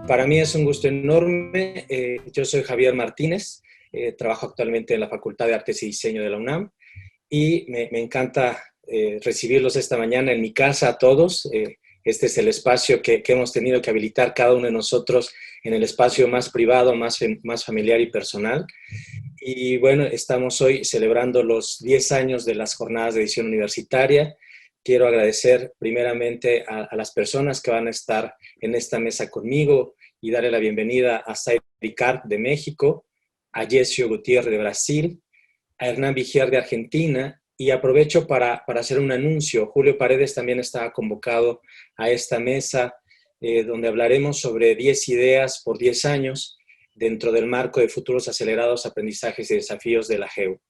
Para mí es un gusto enorme. Yo soy Javier Martínez, trabajo actualmente en la Facultad de Artes y Diseño de la UNAM y me encanta recibirlos esta mañana en mi casa a todos. Este es el espacio que hemos tenido que habilitar cada uno de nosotros en el espacio más privado, más familiar y personal. Y bueno, estamos hoy celebrando los 10 años de las jornadas de edición universitaria. Quiero agradecer primeramente a las personas que van a estar en esta mesa conmigo y darle la bienvenida a Sairi Carp de México, a Jessio Gutiérrez de Brasil, a Hernán Vigier de Argentina, y aprovecho para hacer un anuncio. Julio Paredes también está convocado a esta mesa donde hablaremos sobre 10 ideas por 10 años dentro del marco de futuros acelerados aprendizajes y desafíos de la GEU.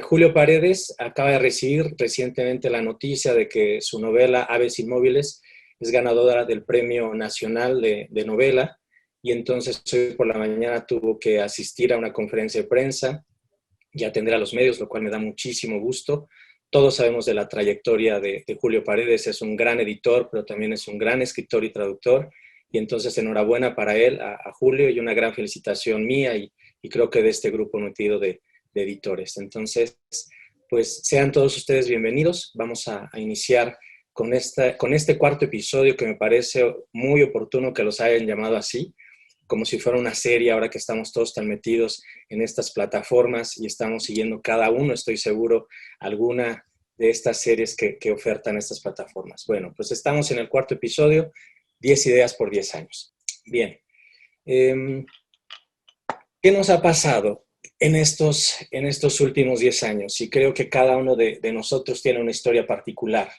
Julio Paredes acaba de recibir recientemente la noticia de que su novela Aves Inmóviles es ganadora del Premio Nacional de Novela, y entonces hoy por la mañana tuvo que asistir a una conferencia de prensa y atender a los medios, lo cual me da muchísimo gusto. Todos sabemos de la trayectoria de Julio Paredes. Es un gran editor, pero también es un gran escritor y traductor, y entonces enhorabuena para él, a Julio, y una gran felicitación mía y creo que de este grupo metido de editores. Entonces, pues sean todos ustedes bienvenidos. Vamos a iniciar con este cuarto episodio, que me parece muy oportuno que los hayan llamado así, como si fuera una serie, ahora que estamos todos tan metidos en estas plataformas y estamos siguiendo cada uno, estoy seguro, alguna de estas series que ofertan estas plataformas. Bueno, pues estamos en el cuarto episodio, 10 ideas por 10 años. Bien, ¿qué nos ha pasado en estos últimos 10 años? Y creo que cada uno de nosotros tiene una historia particular.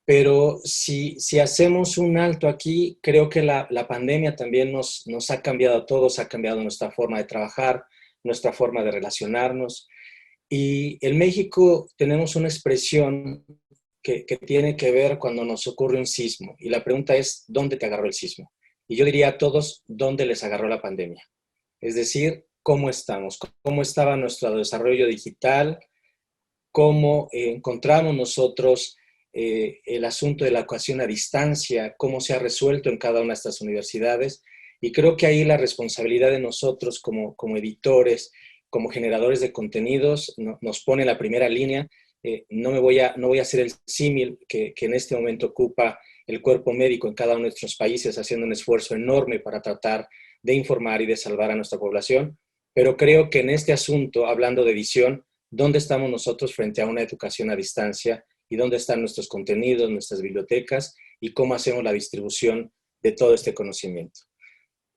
Pero si hacemos un alto aquí, creo que la pandemia también nos ha cambiado a todos, ha cambiado nuestra forma de trabajar, nuestra forma de relacionarnos. Y en México tenemos una expresión que tiene que ver cuando nos ocurre un sismo. Y la pregunta es, ¿dónde te agarró el sismo? Y yo diría a todos, ¿dónde les agarró la pandemia? Es decir, ¿cómo estamos? ¿Cómo estaba nuestro desarrollo digital? ¿Cómo encontramos nosotros el asunto de la educación a distancia? ¿Cómo se ha resuelto en cada una de estas universidades? Y creo que ahí la responsabilidad de nosotros como editores, como generadores de contenidos, nos pone en la primera línea. No voy a hacer el símil que en este momento ocupa el cuerpo médico en cada uno de nuestros países, haciendo un esfuerzo enorme para tratar de informar y de salvar a nuestra población. Pero creo que en este asunto, hablando de edición, ¿dónde estamos nosotros frente a una educación a distancia? ¿Y dónde están nuestros contenidos, nuestras bibliotecas? ¿Y cómo hacemos la distribución de todo este conocimiento?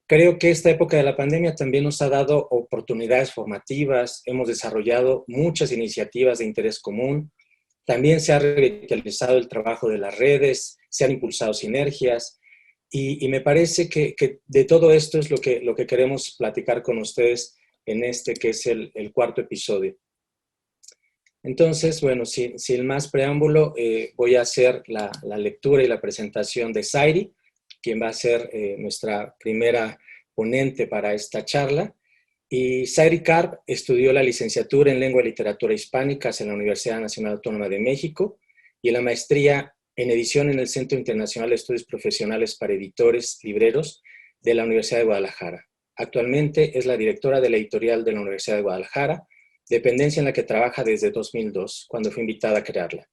Creo que esta época de la pandemia también nos ha dado oportunidades formativas. Hemos desarrollado muchas iniciativas de interés común. También se ha revitalizado el trabajo de las redes, se han impulsado sinergias. Y me parece que de todo esto es lo que queremos platicar con ustedes en este que es el cuarto episodio. Entonces, bueno, sin más preámbulo, voy a hacer la lectura y la presentación de Sairi, quien va a ser nuestra primera ponente para esta charla. Y Sairi Carp estudió la licenciatura en Lengua y Literatura Hispánicas en la Universidad Nacional Autónoma de México y la maestría en edición en el Centro Internacional de Estudios Profesionales para Editores Libreros de la Universidad de Guadalajara. Actualmente es la directora de la editorial de la Universidad de Guadalajara, dependencia en la que trabaja desde 2002, cuando fue invitada a crearla.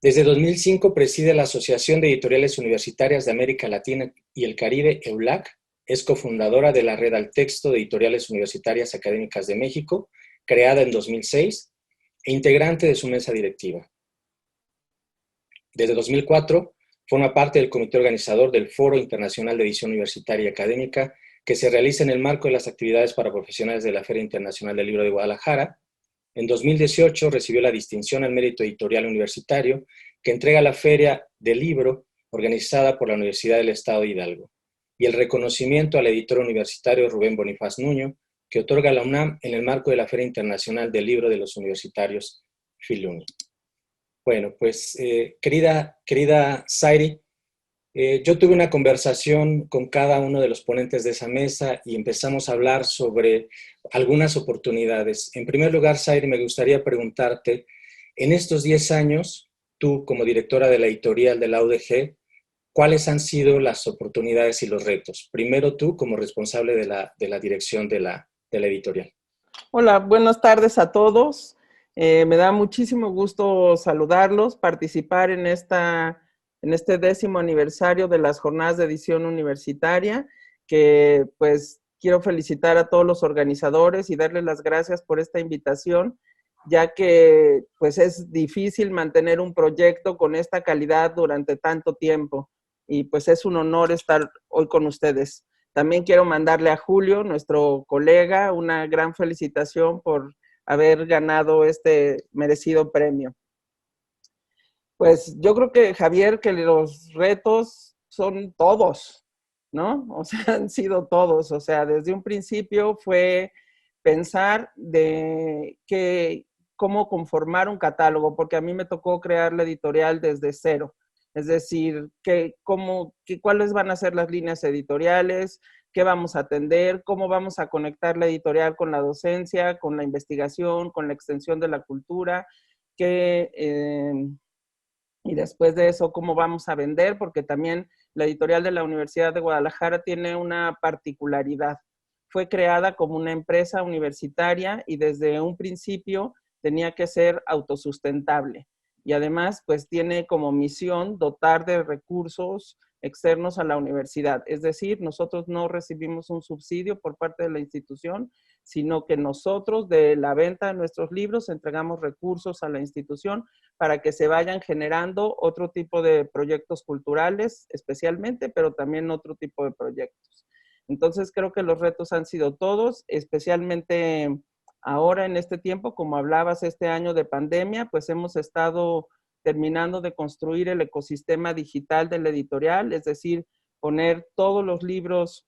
Desde 2005 preside la Asociación de Editoriales Universitarias de América Latina y el Caribe, EULAC. Es cofundadora de la Red al Texto de Editoriales Universitarias Académicas de México, creada en 2006, e integrante de su mesa directiva. Desde 2004 forma parte del comité organizador del Foro Internacional de Edición Universitaria y Académica, que se realiza en el marco de las actividades para profesionales de la Feria Internacional del Libro de Guadalajara. En 2018 recibió la distinción al mérito editorial universitario que entrega la Feria del Libro organizada por la Universidad del Estado de Hidalgo, y el reconocimiento al editor universitario Rubén Bonifaz Nuño, que otorga la UNAM en el marco de la Feria Internacional del Libro de los Universitarios Filuni. Bueno, pues querida Sairi, yo tuve una conversación con cada uno de los ponentes de esa mesa y empezamos a hablar sobre algunas oportunidades. En primer lugar, Sairi, me gustaría preguntarte, en estos 10 años, tú como directora de la editorial de la UDG, ¿cuáles han sido las oportunidades y los retos? Primero tú, como responsable de la dirección de la editorial. Hola, buenas tardes a todos. Me da muchísimo gusto saludarlos, participar en este 10º aniversario de las jornadas de edición universitaria, que pues quiero felicitar a todos los organizadores y darles las gracias por esta invitación, ya que pues es difícil mantener un proyecto con esta calidad durante tanto tiempo y pues es un honor estar hoy con ustedes. También quiero mandarle a Julio, nuestro colega, una gran felicitación por haber ganado este merecido premio. Pues yo creo que, Javier, que los retos son todos, ¿no? O sea, han sido todos. O sea, desde un principio fue pensar cómo conformar un catálogo, porque a mí me tocó crear la editorial desde cero. Es decir, cuáles van a ser las líneas editoriales, qué vamos a atender, cómo vamos a conectar la editorial con la docencia, con la investigación, con la extensión de la cultura, y después de eso, cómo vamos a vender, porque también la editorial de la Universidad de Guadalajara tiene una particularidad. Fue creada como una empresa universitaria y desde un principio tenía que ser autosustentable. Y además, pues tiene como misión dotar de recursos externos a la universidad. Es decir, nosotros no recibimos un subsidio por parte de la institución, sino que nosotros de la venta de nuestros libros entregamos recursos a la institución para que se vayan generando otro tipo de proyectos culturales especialmente, pero también otro tipo de proyectos. Entonces creo que los retos han sido todos, especialmente ahora en este tiempo, como hablabas, este año de pandemia, pues hemos estado terminando de construir el ecosistema digital de la editorial, es decir, poner todos los libros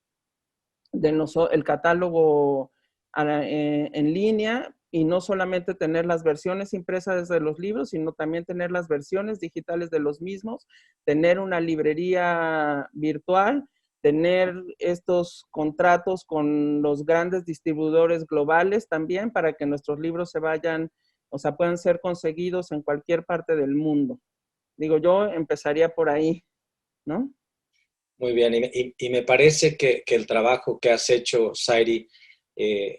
el catálogo en línea y no solamente tener las versiones impresas de los libros, sino también tener las versiones digitales de los mismos, tener una librería virtual, tener estos contratos con los grandes distribuidores globales también para que nuestros libros puedan ser conseguidos en cualquier parte del mundo. Digo, yo empezaría por ahí, ¿no? Muy bien, y me parece que el trabajo que has hecho, Zairi,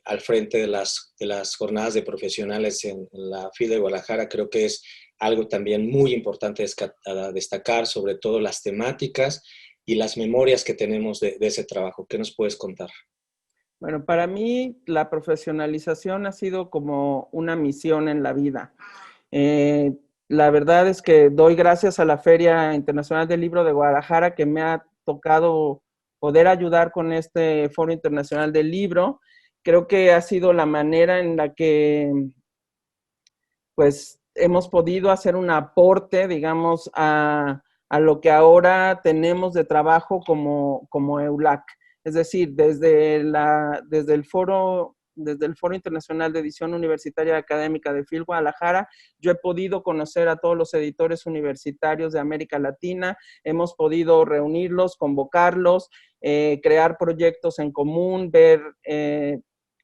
al frente de las jornadas de profesionales en la FIL de Guadalajara, creo que es algo también muy importante a destacar, sobre todo las temáticas y las memorias que tenemos de ese trabajo. ¿Qué nos puedes contar? Bueno, para mí la profesionalización ha sido como una misión en la vida. La verdad es que doy gracias a la Feria Internacional del Libro de Guadalajara, que me ha tocado poder ayudar con este Foro Internacional del Libro. Creo que ha sido la manera en la que pues hemos podido hacer un aporte, digamos, a lo que ahora tenemos de trabajo como EULAC. Es decir, desde el Foro Internacional de Edición Universitaria Académica de FIL Guadalajara, yo he podido conocer a todos los editores universitarios de América Latina, hemos podido reunirlos, convocarlos, crear proyectos en común, ver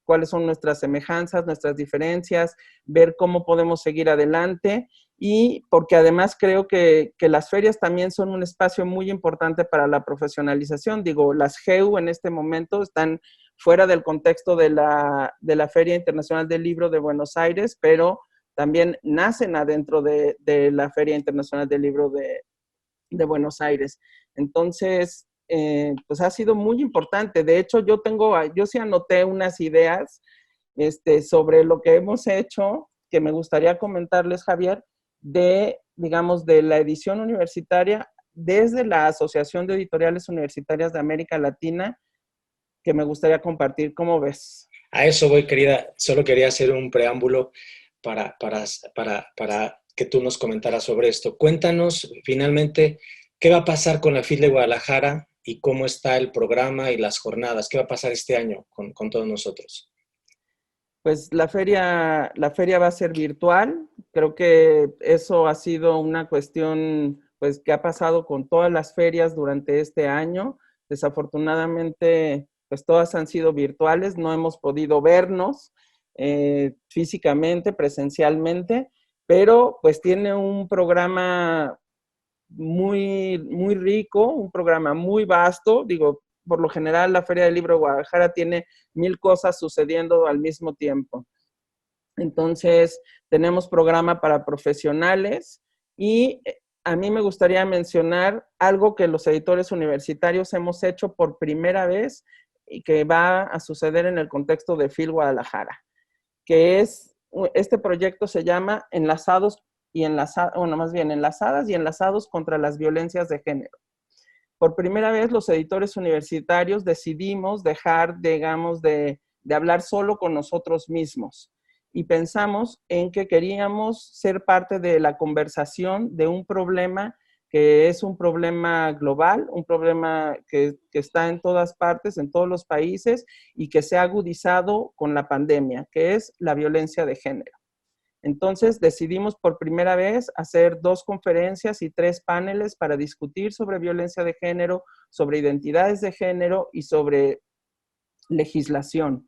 cuáles son nuestras semejanzas, nuestras diferencias, ver cómo podemos seguir adelante y porque además creo que las ferias también son un espacio muy importante para la profesionalización. Digo, las GEU en este momento están fuera del contexto de la Feria Internacional del Libro de Buenos Aires, pero también nacen adentro de la Feria Internacional del Libro de Buenos Aires. Entonces, pues ha sido muy importante. De hecho, yo sí anoté unas ideas sobre lo que hemos hecho, que me gustaría comentarles, Javier, digamos, de la edición universitaria desde la Asociación de Editoriales Universitarias de América Latina, que me gustaría compartir. ¿Cómo ves? A eso voy, querida. Solo quería hacer un preámbulo para que tú nos comentaras sobre esto. Cuéntanos, finalmente, ¿qué va a pasar con la FIL de Guadalajara y cómo está el programa y las jornadas? ¿Qué va a pasar este año con todos nosotros? Pues la feria va a ser virtual. Creo que eso ha sido una cuestión pues que ha pasado con todas las ferias durante este año. Desafortunadamente, pues todas han sido virtuales, no hemos podido vernos físicamente, presencialmente, pero pues tiene un programa muy rico, un programa muy vasto. Digo, por lo general la Feria del Libro de Guadalajara tiene 1000 cosas sucediendo al mismo tiempo. Entonces, tenemos programa para profesionales y a mí me gustaría mencionar algo que los editores universitarios hemos hecho por primera vez y que va a suceder en el contexto de FIL Guadalajara, que es, este proyecto se llama Enlazados y Enlazadas, bueno, más bien Enlazadas y Enlazados contra las Violencias de Género. Por primera vez los editores universitarios decidimos dejar, digamos, de hablar solo con nosotros mismos y pensamos en que queríamos ser parte de la conversación de un problema que es un problema global, un problema que está en todas partes, en todos los países y que se ha agudizado con la pandemia, que es la violencia de género. Entonces decidimos por primera vez hacer 2 conferencias y 3 paneles para discutir sobre violencia de género, sobre identidades de género y sobre legislación.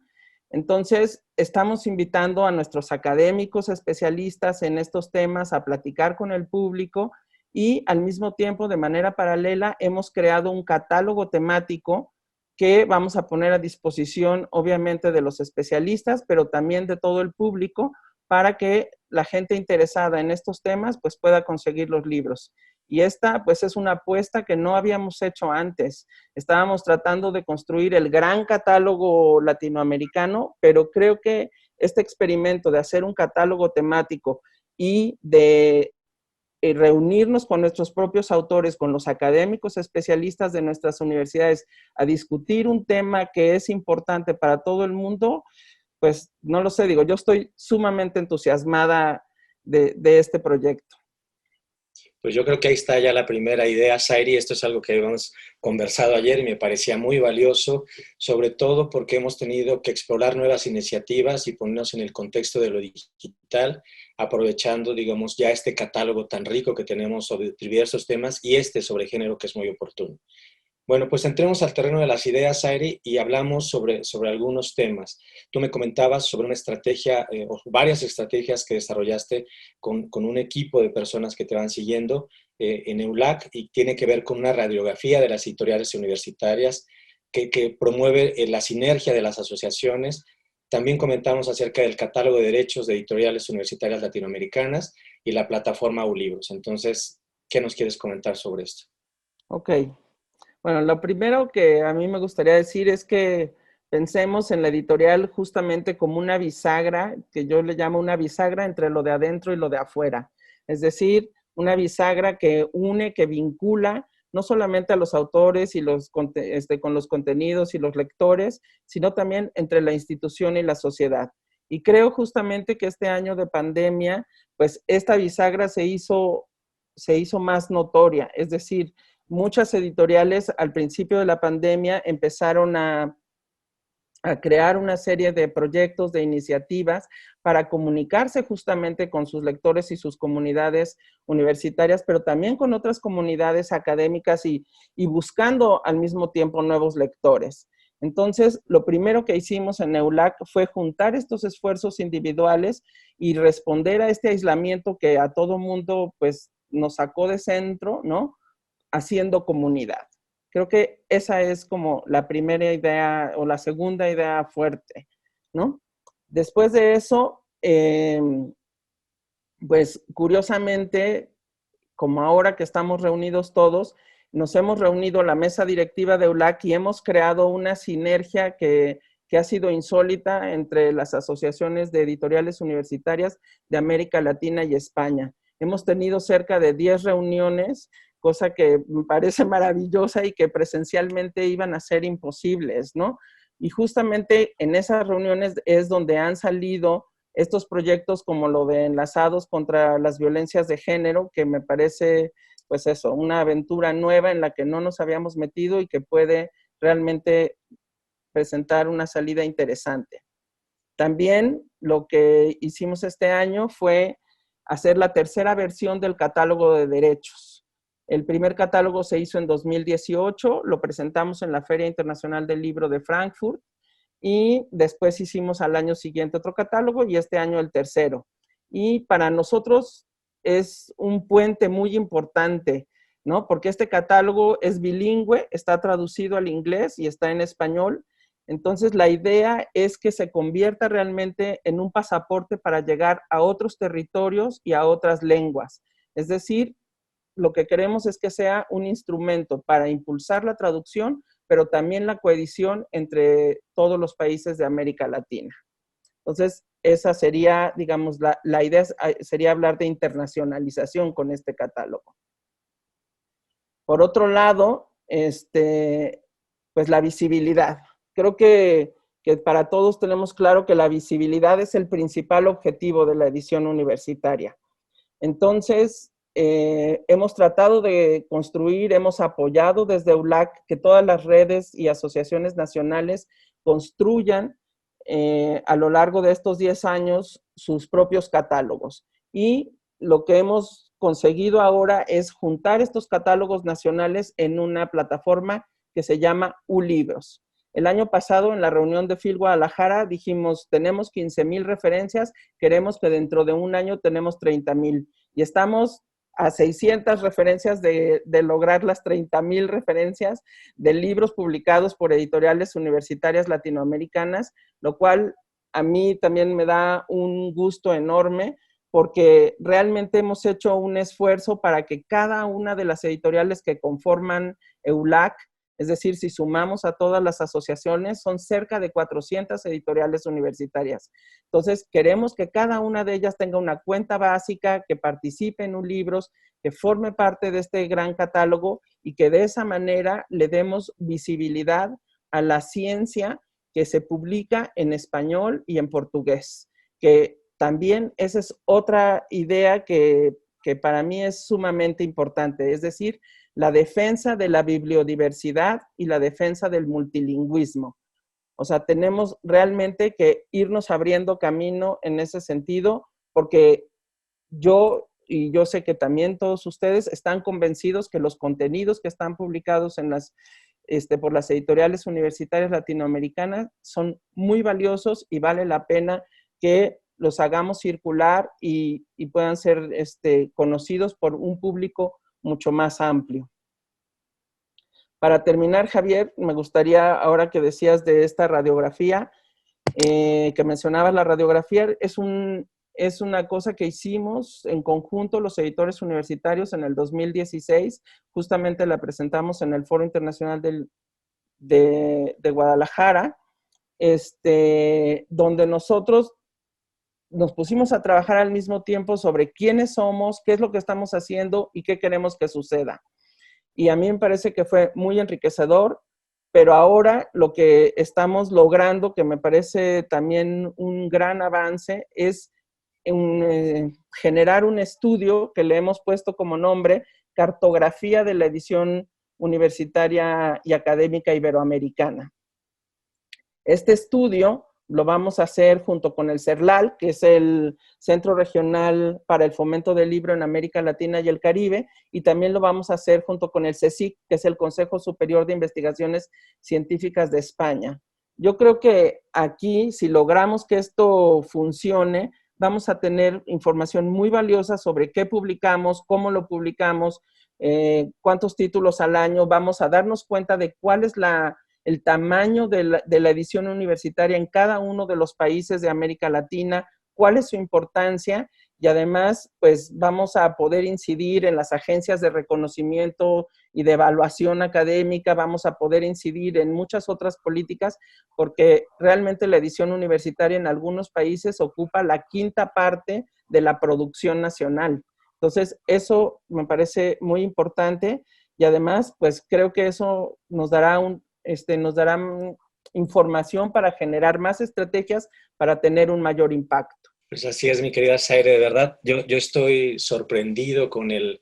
Entonces, estamos invitando a nuestros académicos especialistas en estos temas a platicar con el público y al mismo tiempo, de manera paralela, hemos creado un catálogo temático que vamos a poner a disposición, obviamente, de los especialistas, pero también de todo el público, para que la gente interesada en estos temas pues pueda conseguir los libros. Y esta pues es una apuesta que no habíamos hecho antes. Estábamos tratando de construir el gran catálogo latinoamericano, pero creo que este experimento de hacer un catálogo temático y de reunirnos con nuestros propios autores, con los académicos especialistas de nuestras universidades, a discutir un tema que es importante para todo el mundo, pues no lo sé, digo, yo estoy sumamente entusiasmada de este proyecto. Pues yo creo que ahí está ya la primera idea, Sairi. Esto es algo que habíamos conversado ayer y me parecía muy valioso, sobre todo porque hemos tenido que explorar nuevas iniciativas y ponernos en el contexto de lo digital, aprovechando, digamos, ya este catálogo tan rico que tenemos sobre diversos temas y este sobre género que es muy oportuno. Bueno, pues entremos al terreno de las ideas, Airi, y hablamos sobre algunos temas. Tú me comentabas sobre una estrategia o varias estrategias que desarrollaste con un equipo de personas que te van siguiendo en EULAC y tiene que ver con una radiografía de las editoriales universitarias que promueve la sinergia de las asociaciones. También comentamos acerca del catálogo de derechos de editoriales universitarias latinoamericanas y la plataforma ULibros. Entonces, ¿qué nos quieres comentar sobre esto? Ok. Bueno, lo primero que a mí me gustaría decir es que pensemos en la editorial justamente como una bisagra, que yo le llamo una bisagra entre lo de adentro y lo de afuera. Es decir, una bisagra que une, que vincula no solamente a los autores y con los contenidos y los lectores, sino también entre la institución y la sociedad. Y creo justamente que este año de pandemia, pues esta bisagra se hizo más notoria. Es decir, muchas editoriales al principio de la pandemia empezaron a crear una serie de proyectos, de iniciativas para comunicarse justamente con sus lectores y sus comunidades universitarias, pero también con otras comunidades académicas y buscando al mismo tiempo nuevos lectores. Entonces, lo primero que hicimos en EULAC fue juntar estos esfuerzos individuales y responder a este aislamiento que a todo mundo pues nos sacó de centro, ¿no? Haciendo comunidad. Creo que esa es como la primera idea o la segunda idea fuerte, ¿no? Después de eso, pues curiosamente, como ahora que estamos reunidos todos, nos hemos reunido la mesa directiva de EULAC y hemos creado una sinergia que ha sido insólita entre las asociaciones de editoriales universitarias de América Latina y España. Hemos tenido cerca de 10 reuniones, cosa que me parece maravillosa y que presencialmente iban a ser imposibles, ¿no? Y justamente en esas reuniones es donde han salido estos proyectos como lo de Enlazados contra las Violencias de Género, que me parece, pues eso, una aventura nueva en la que no nos habíamos metido y que puede realmente presentar una salida interesante. También lo que hicimos este año fue hacer la tercera versión del catálogo de derechos. El primer catálogo se hizo en 2018, lo presentamos en la Feria Internacional del Libro de Frankfurt y después hicimos al año siguiente otro catálogo y este año el tercero. Y para nosotros es un puente muy importante ¿no? Porque este catálogo es bilingüe, está traducido al inglés y está en español. Entonces, la idea es que se convierta realmente en un pasaporte para llegar a otros territorios y a otras lenguas. Es decir, lo que queremos es que sea un instrumento para impulsar la traducción, pero también la coedición entre todos los países de América Latina. Entonces, esa sería, digamos, la idea sería hablar de internacionalización con este catálogo. Por otro lado, pues la visibilidad. Creo que para todos tenemos claro que la visibilidad es el principal objetivo de la edición universitaria. Entonces, hemos tratado de construir, hemos apoyado desde EULAC que todas las redes y asociaciones nacionales construyan a lo largo de estos 10 años sus propios catálogos. Y lo que hemos conseguido ahora es juntar estos catálogos nacionales en una plataforma que se llama ULibros. El año pasado, en la reunión de FIL Guadalajara, dijimos, tenemos 15,000 referencias, queremos que dentro de un año tenemos 30,000. Y estamos a 600 referencias de lograr las 30,000 referencias de libros publicados por editoriales universitarias latinoamericanas, lo cual a mí también me da un gusto enorme, porque realmente hemos hecho un esfuerzo para que cada una de las editoriales que conforman EULAC, es decir, si sumamos a todas las asociaciones, son cerca de 400 editoriales universitarias. Entonces, queremos que cada una de ellas tenga una cuenta básica, que participe en ULibros, que forme parte de este gran catálogo y que de esa manera le demos visibilidad a la ciencia que se publica en español y en portugués. Que también esa es otra idea que para mí es sumamente importante, es decir, la defensa de la bibliodiversidad y la defensa del multilingüismo. O sea, tenemos realmente que irnos abriendo camino en ese sentido, porque yo, y yo sé que también todos ustedes están convencidos que los contenidos que están publicados en por las editoriales universitarias latinoamericanas son muy valiosos y vale la pena que los hagamos circular y puedan ser conocidos por un público mucho más amplio. Para terminar, Javier, me gustaría, ahora que decías de esta radiografía, que mencionabas, la radiografía es una cosa que hicimos en conjunto los editores universitarios en el 2016, justamente la presentamos en el Foro Internacional de Guadalajara, donde nosotros nos pusimos a trabajar al mismo tiempo sobre quiénes somos, qué es lo que estamos haciendo y qué queremos que suceda. Y a mí me parece que fue muy enriquecedor, pero ahora lo que estamos logrando, que me parece también un gran avance, es generar un estudio que le hemos puesto como nombre Cartografía de la Edición Universitaria y Académica Iberoamericana. Este estudio lo vamos a hacer junto con el CERLAL, que es el Centro Regional para el Fomento del Libro en América Latina y el Caribe, y también lo vamos a hacer junto con el CSIC, que es el Consejo Superior de Investigaciones Científicas de España. Yo creo que aquí, si logramos que esto funcione, vamos a tener información muy valiosa sobre qué publicamos, cómo lo publicamos, cuántos títulos al año, vamos a darnos cuenta de cuál es el tamaño de la edición universitaria en cada uno de los países de América Latina, cuál es su importancia, y además, pues vamos a poder incidir en las agencias de reconocimiento y de evaluación académica, vamos a poder incidir en muchas otras políticas, porque realmente la edición universitaria en algunos países ocupa la quinta parte de la producción nacional. Entonces, eso me parece muy importante, y además, pues creo que eso nos dará nos darán información para generar más estrategias para tener un mayor impacto. Pues así es, mi querida Zaire, de verdad. Yo estoy sorprendido con el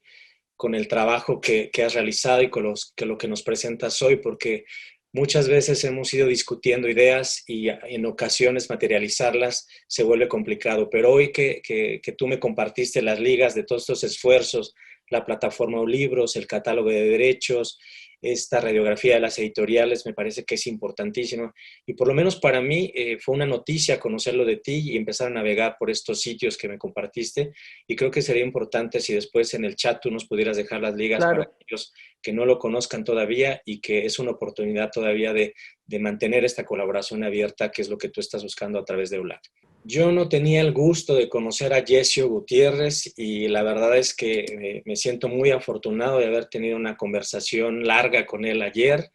trabajo que has realizado y con lo que nos presentas hoy, porque muchas veces hemos ido discutiendo ideas y en ocasiones materializarlas se vuelve complicado. Pero hoy que tú me compartiste las ligas de todos estos esfuerzos la plataforma de libros, el catálogo de derechos, esta radiografía de las editoriales me parece que es importantísimo. Y por lo menos para mí fue una noticia conocerlo de ti y empezar a navegar por estos sitios que me compartiste. Y creo que sería importante si después en el chat tú nos pudieras dejar las ligas para Claro. aquellos que no lo conozcan todavía y que es una oportunidad todavía de mantener esta colaboración abierta, que es lo que tú estás buscando a través de EULAC. Yo no tenía el gusto de conocer a Yesio Gutiérrez y la verdad es que me siento muy afortunado de haber tenido una conversación larga con él ayer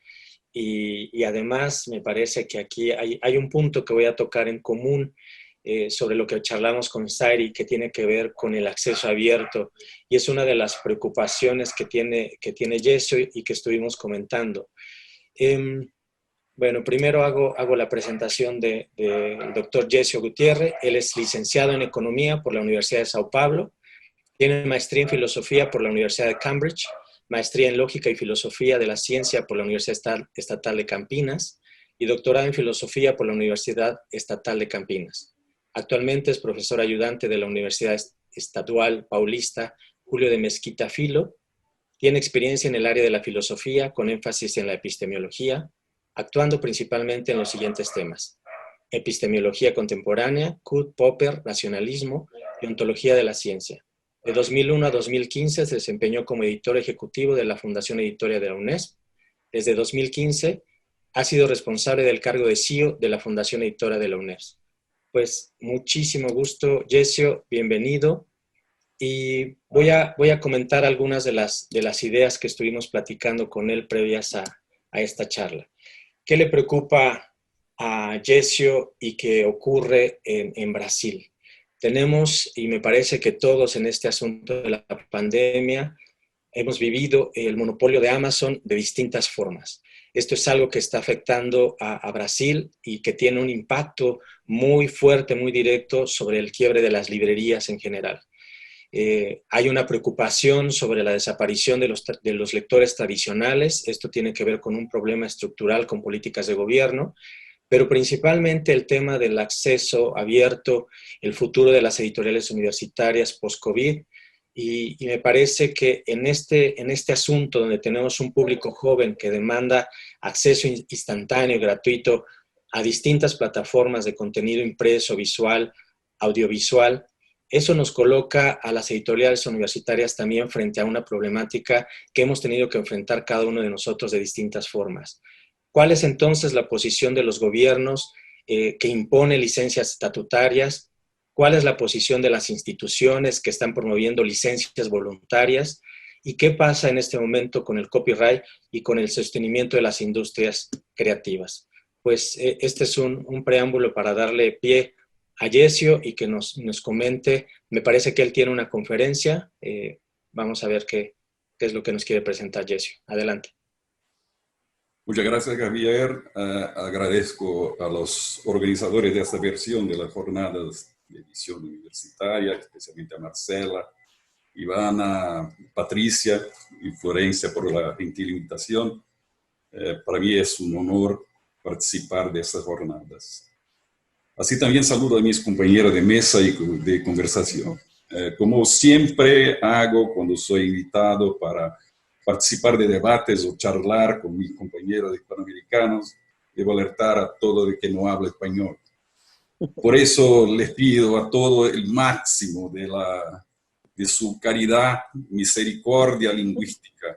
y además me parece que aquí hay un punto que voy a tocar en común sobre lo que charlamos con Zairi, que tiene que ver con el acceso abierto y es una de las preocupaciones que tiene Yesio y que estuvimos comentando. Bueno, primero hago la presentación del doctor Yesio Gutiérrez. Él es licenciado en Economía por la Universidad de Sao Paulo. Tiene maestría en Filosofía por la Universidad de Cambridge, maestría en Lógica y Filosofía de la Ciencia por la Universidad Estatal de Campinas y doctorado en Filosofía por la Universidad Estatal de Campinas. Actualmente es profesor ayudante de la Universidad Estadual Paulista Julio de Mesquita Filo. Tiene experiencia en el área de la filosofía con énfasis en la epistemología, actuando principalmente en los siguientes temas: epistemología contemporánea, Kurt Popper, racionalismo y ontología de la ciencia. De 2001 a 2015 se desempeñó como editor ejecutivo de la Fundación Editoria de la UNESP. Desde 2015 ha sido responsable del cargo de CEO de la Fundación Editora de la UNESP. Pues muchísimo gusto, Yesio, bienvenido. Y voy a comentar algunas de las ideas que estuvimos platicando con él previas a esta charla. ¿Qué le preocupa a Yesio y qué ocurre en Brasil? Tenemos, y me parece que todos en este asunto de la pandemia, hemos vivido el monopolio de Amazon de distintas formas. Esto es algo que está afectando a Brasil y que tiene un impacto muy fuerte, muy directo sobre el quiebre de las librerías en general. Hay una preocupación sobre la desaparición de los lectores tradicionales. Esto tiene que ver con un problema estructural con políticas de gobierno, pero principalmente el tema del acceso abierto, el futuro de las editoriales universitarias post-COVID. Y me parece que en este asunto donde tenemos un público joven que demanda acceso instantáneo y gratuito a distintas plataformas de contenido impreso, visual, audiovisual, eso nos coloca a las editoriales universitarias también frente a una problemática que hemos tenido que enfrentar cada uno de nosotros de distintas formas. ¿Cuál es entonces la posición de los gobiernos que impone licencias estatutarias? ¿Cuál es la posición de las instituciones que están promoviendo licencias voluntarias? ¿Y qué pasa en este momento con el copyright y con el sostenimiento de las industrias creativas? Pues este es un preámbulo para darle pie a Yesio y que nos comente. Me parece que él tiene una conferencia. Vamos a ver qué es lo que nos quiere presentar Yesio. Adelante. Muchas gracias, Javier. Agradezco a los organizadores de esta versión de las jornadas de edición universitaria, especialmente a Marcela, Ivana, Patricia y Florencia por la gentil invitación. Para mí es un honor participar de estas jornadas. Así también saludo a mis compañeros de mesa y de conversación. Como siempre hago cuando soy invitado para participar de debates o charlar con mis compañeros hispanoamericanos, debo alertar a todo el que no habla español. Por eso les pido a todo el máximo de su caridad, misericordia lingüística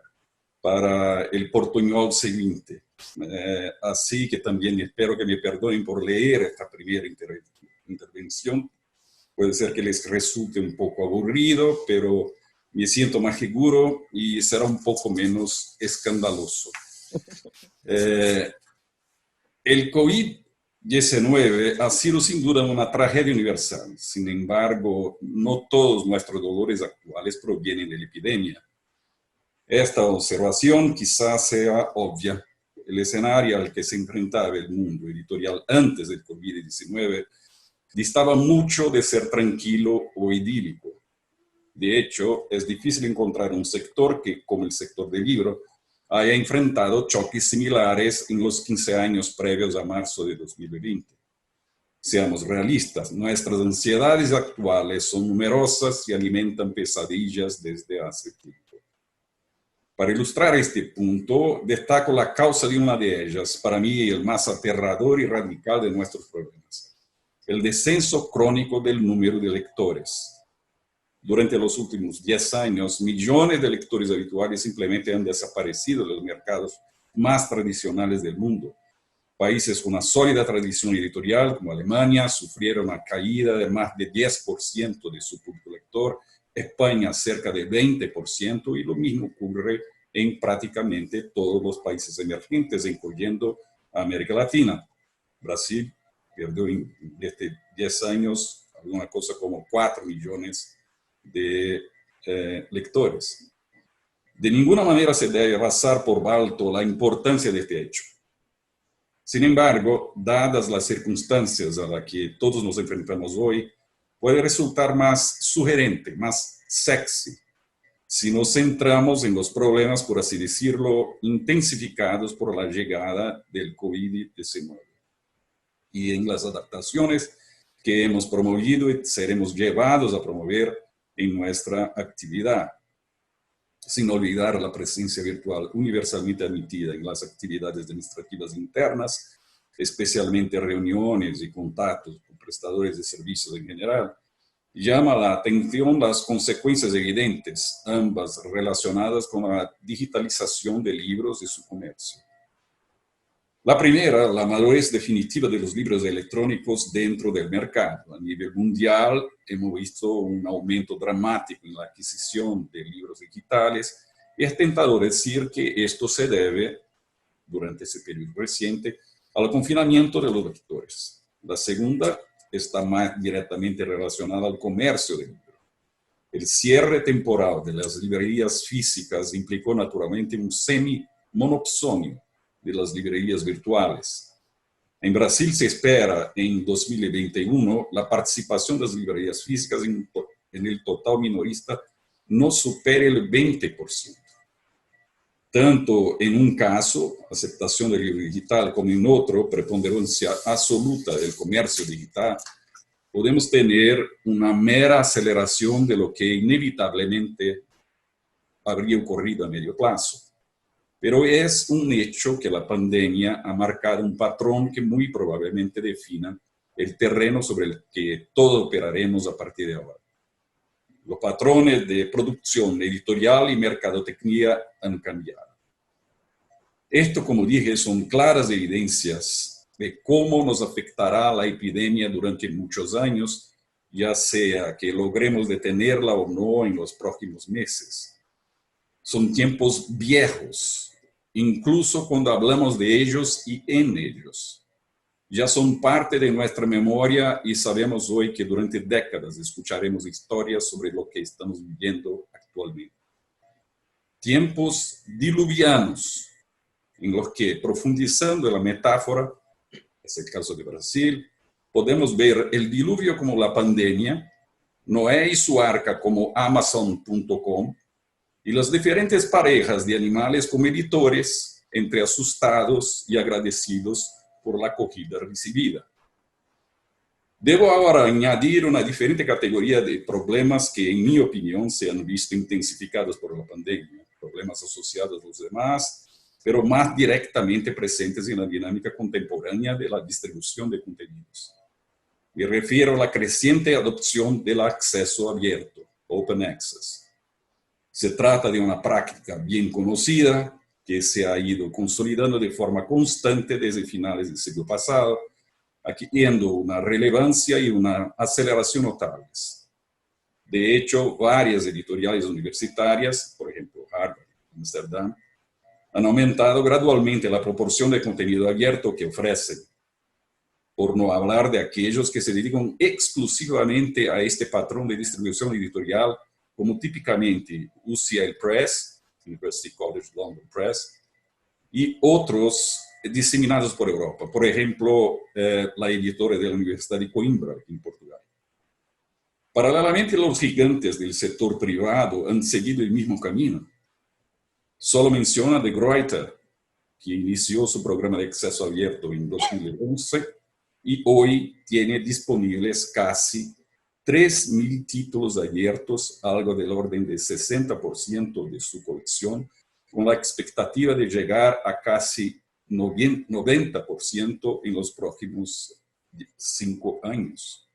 para el portuñol seguinte. Así que también espero que me perdonen por leer esta primera intervención. Puede ser que les resulte un poco aburrido, pero me siento más seguro y será un poco menos escandaloso. El COVID-19 ha sido sin duda una tragedia universal. Sin embargo, no todos nuestros dolores actuales provienen de la epidemia. Esta observación quizás sea obvia. El escenario al que se enfrentaba el mundo editorial antes del COVID-19 distaba mucho de ser tranquilo o idílico. De hecho, es difícil encontrar un sector que, como el sector del libro, haya enfrentado choques similares en los 15 años previos a marzo de 2020. Seamos realistas, nuestras ansiedades actuales son numerosas y alimentan pesadillas desde hace tiempo. Para ilustrar este punto, destaco la causa de una de ellas, para mí el más aterrador y radical de nuestros problemas: el descenso crónico del número de lectores. Durante los últimos 10 años, millones de lectores habituales simplemente han desaparecido de los mercados más tradicionales del mundo. Países con una sólida tradición editorial, como Alemania, sufrieron una caída de más de 10% de su público lector, España cerca de 20%, y lo mismo ocurre en prácticamente todos los países emergentes, incluyendo América Latina. Brasil perdió en estos 10 años alguna cosa como 4 millones de lectores. De ninguna manera se debe pasar por alto la importancia de este hecho. Sin embargo, dadas las circunstancias a las que todos nos enfrentamos hoy, puede resultar más sugerente, más sexy, si nos centramos en los problemas, por así decirlo, intensificados por la llegada del COVID-19 y en las adaptaciones que hemos promovido y seremos llevados a promover en nuestra actividad, sin olvidar la presencia virtual universalmente admitida en las actividades administrativas internas, especialmente reuniones y contactos con prestadores de servicios en general. Llama la atención las consecuencias evidentes, ambas relacionadas con la digitalización de libros y su comercio. La primera, la madurez definitiva de los libros electrónicos dentro del mercado. A nivel mundial hemos visto un aumento dramático en la adquisición de libros digitales, y es tentador decir que esto se debe, durante ese periodo reciente, al confinamiento de los lectores. La segunda está más directamente relacionada al comercio de libros. El cierre temporal de las librerías físicas implicó naturalmente un semi-monopsonio de las librerías virtuales. En Brasil se espera en 2021 la participación de las librerías físicas en el total minorista no supere el 20%. Tanto en un caso, aceptación del libro digital, como en otro, preponderancia absoluta del comercio digital, podemos tener una mera aceleración de lo que inevitablemente habría ocurrido a medio plazo. Pero es un hecho que la pandemia ha marcado un patrón que muy probablemente defina el terreno sobre el que todos operaremos a partir de ahora. Los patrones de producción editorial y mercadotecnia han cambiado. Esto, como dije, son claras evidencias de cómo nos afectará la epidemia durante muchos años, ya sea que logremos detenerla o no en los próximos meses. Son tiempos viejos, incluso cuando hablamos de ellos y en ellos. Ya son parte de nuestra memoria y sabemos hoy que durante décadas escucharemos historias sobre lo que estamos viviendo actualmente. Tiempos diluvianos, en los que, profundizando en la metáfora, es el caso de Brasil, podemos ver el diluvio como la pandemia, Noé y su arca como Amazon.com, y las diferentes parejas de animales como editores, entre asustados y agradecidos por la acogida recibida. Debo ahora añadir una diferente categoría de problemas que, en mi opinión, se han visto intensificados por la pandemia, problemas asociados a los demás, pero más directamente presentes en la dinámica contemporánea de la distribución de contenidos. Me refiero a la creciente adopción del acceso abierto, Open Access. Se trata de una práctica bien conocida que se ha ido consolidando de forma constante desde finales del siglo pasado, adquiriendo una relevancia y una aceleración notables. De hecho, varias editoriales universitarias, por ejemplo, Harvard, Amsterdam, han aumentado gradualmente la proporción de contenido abierto que ofrecen, por no hablar de aquellos que se dedican exclusivamente a este patrón de distribución editorial, como típicamente UCL Press, University College London Press, y otros diseminados por Europa. Por ejemplo, la editora de la Universidad de Coimbra, en Portugal. Paralelamente, los gigantes del sector privado han seguido el mismo camino. Solo menciona De Gruyter, que inició su programa de acceso abierto en 2011 y hoy tiene disponibles casi 3.000 títulos abiertos, algo del orden de 60% de su colección, con la expectativa de llegar a casi 90% en los próximos 5 años.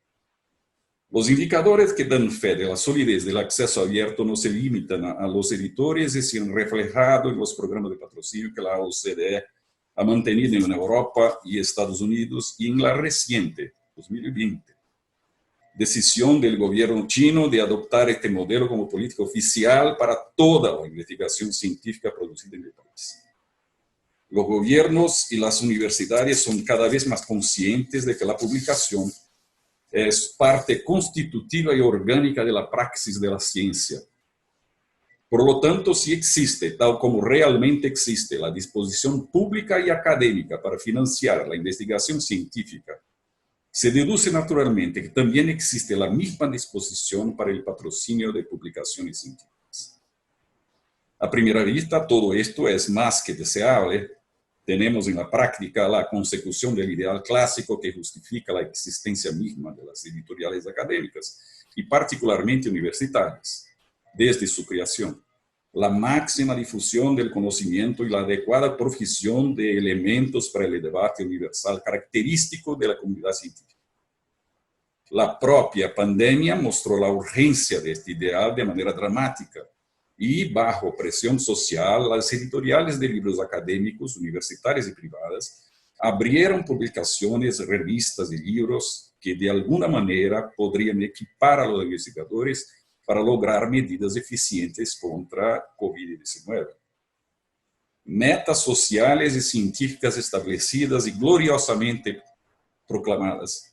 Los indicadores que dan fe de la solidez del acceso abierto no se limitan a los editores y se han reflejado en los programas de patrocinio que la OCDE ha mantenido en Europa y Estados Unidos y en la reciente 2020 decisión del gobierno chino de adoptar este modelo como política oficial para toda la investigación científica producida en el país. Los gobiernos y las universidades son cada vez más conscientes de que la publicación es parte constitutiva y orgánica de la praxis de la ciencia. Por lo tanto, si existe, tal como realmente existe, la disposición pública y académica para financiar la investigación científica, se deduce naturalmente que también existe la misma disposición para el patrocinio de publicaciones científicas. A primera vista, todo esto es más que deseable. Tenemos en la práctica la consecución del ideal clásico que justifica la existencia misma de las editoriales académicas y particularmente universitarias, desde su creación. La máxima difusión del conocimiento y la adecuada provisión de elementos para el debate universal característico de la comunidad científica. La propia pandemia mostró la urgencia de este ideal de manera dramática. Y bajo presión social, las editoriales de libros académicos, universitarias y privadas abrieron publicaciones, revistas y libros que de alguna manera podrían equipar a los investigadores para lograr medidas eficientes contra COVID-19. Metas sociales y científicas establecidas y gloriosamente proclamadas.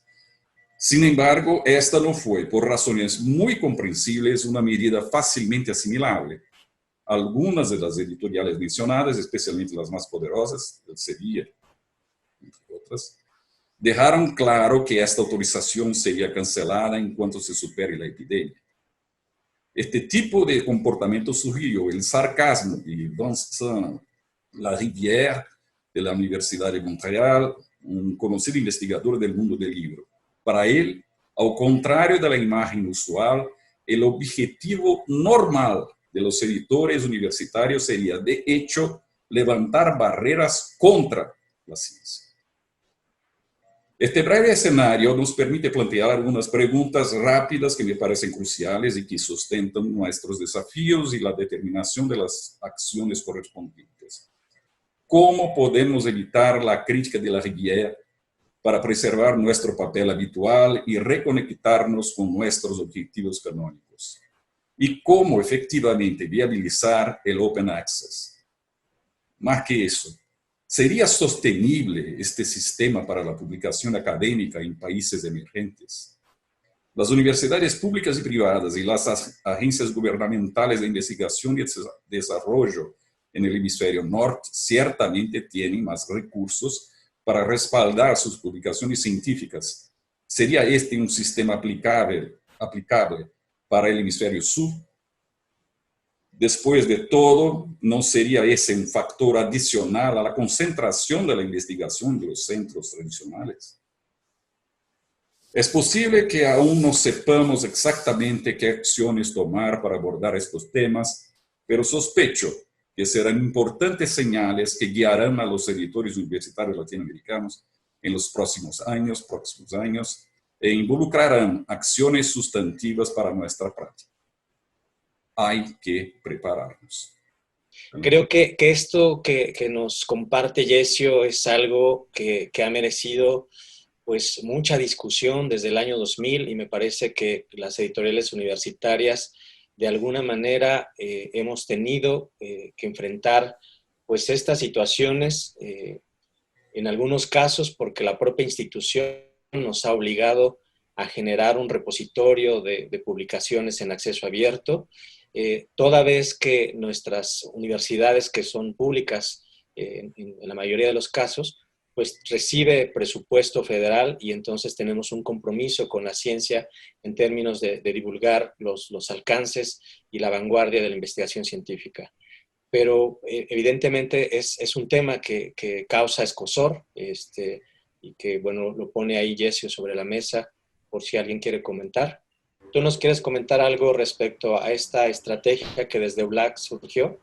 Sin embargo, esta no fue, por razones muy comprensibles, una medida fácilmente asimilable. Algunas de las editoriales mencionadas, especialmente las más poderosas, el Sevilla, entre otras, dejaron claro que esta autorización sería cancelada en cuanto se supere la epidemia. Este tipo de comportamiento sugirió el sarcasmo de Vincent Larivière, de la Universidad de Montreal, un conocido investigador del mundo del libro. Para él, al contrario de la imagen usual, el objetivo normal de los editores universitarios sería, de hecho, levantar barreras contra la ciencia. Este breve escenario nos permite plantear algunas preguntas rápidas que me parecen cruciales y que sustentan nuestros desafíos y la determinación de las acciones correspondientes. ¿Cómo podemos evitar la crítica de la Rivière para preservar nuestro papel habitual y reconectarnos con nuestros objetivos canónicos? ¿Y cómo efectivamente viabilizar el Open Access? Más que eso, ¿sería sostenible este sistema para la publicación académica en países emergentes? Las universidades públicas y privadas y las agencias gubernamentales de investigación y desarrollo en el hemisferio norte ciertamente tienen más recursos para respaldar sus publicaciones científicas. ¿Sería este un sistema aplicable para el hemisferio sur? Después de todo, ¿no sería ese un factor adicional a la concentración de la investigación de los centros tradicionales? Es posible que aún no sepamos exactamente qué acciones tomar para abordar estos temas, pero sospecho que serán importantes señales que guiarán a los editores universitarios latinoamericanos en los próximos años e involucrarán acciones sustantivas para nuestra práctica. Hay que prepararnos. Creo que esto que nos comparte Yesio es algo que ha merecido pues mucha discusión desde el año 2000 y me parece que las editoriales universitarias de alguna manera hemos tenido que enfrentar pues estas situaciones en algunos casos porque la propia institución nos ha obligado a generar un repositorio de publicaciones en acceso abierto, toda vez que nuestras universidades que son públicas en la mayoría de los casos pues recibe presupuesto federal y entonces tenemos un compromiso con la ciencia en términos de divulgar los alcances y la vanguardia de la investigación científica. Pero evidentemente es un tema que causa escozor y que, bueno, lo pone ahí Yesio sobre la mesa por si alguien quiere comentar. ¿Tú nos quieres comentar algo respecto a esta estrategia que desde ULAC surgió?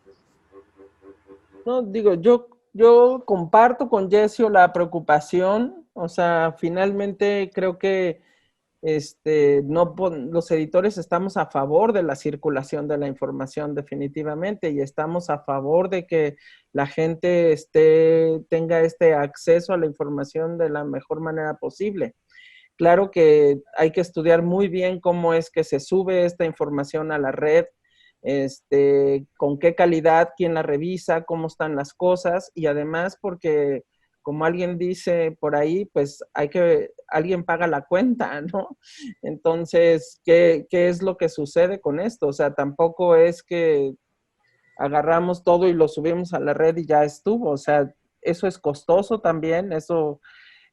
No, digo, yo comparto con Yesio la preocupación, o sea, finalmente creo que no, los editores estamos a favor de la circulación de la información definitivamente y estamos a favor de que la gente tenga este acceso a la información de la mejor manera posible. Claro que hay que estudiar muy bien cómo es que se sube esta información a la red, con qué calidad, quién la revisa, cómo están las cosas y además porque, como alguien dice por ahí, pues alguien paga la cuenta, ¿no? Entonces, ¿qué es lo que sucede con esto? O sea, tampoco es que agarramos todo y lo subimos a la red y ya estuvo, o sea, eso es costoso también, eso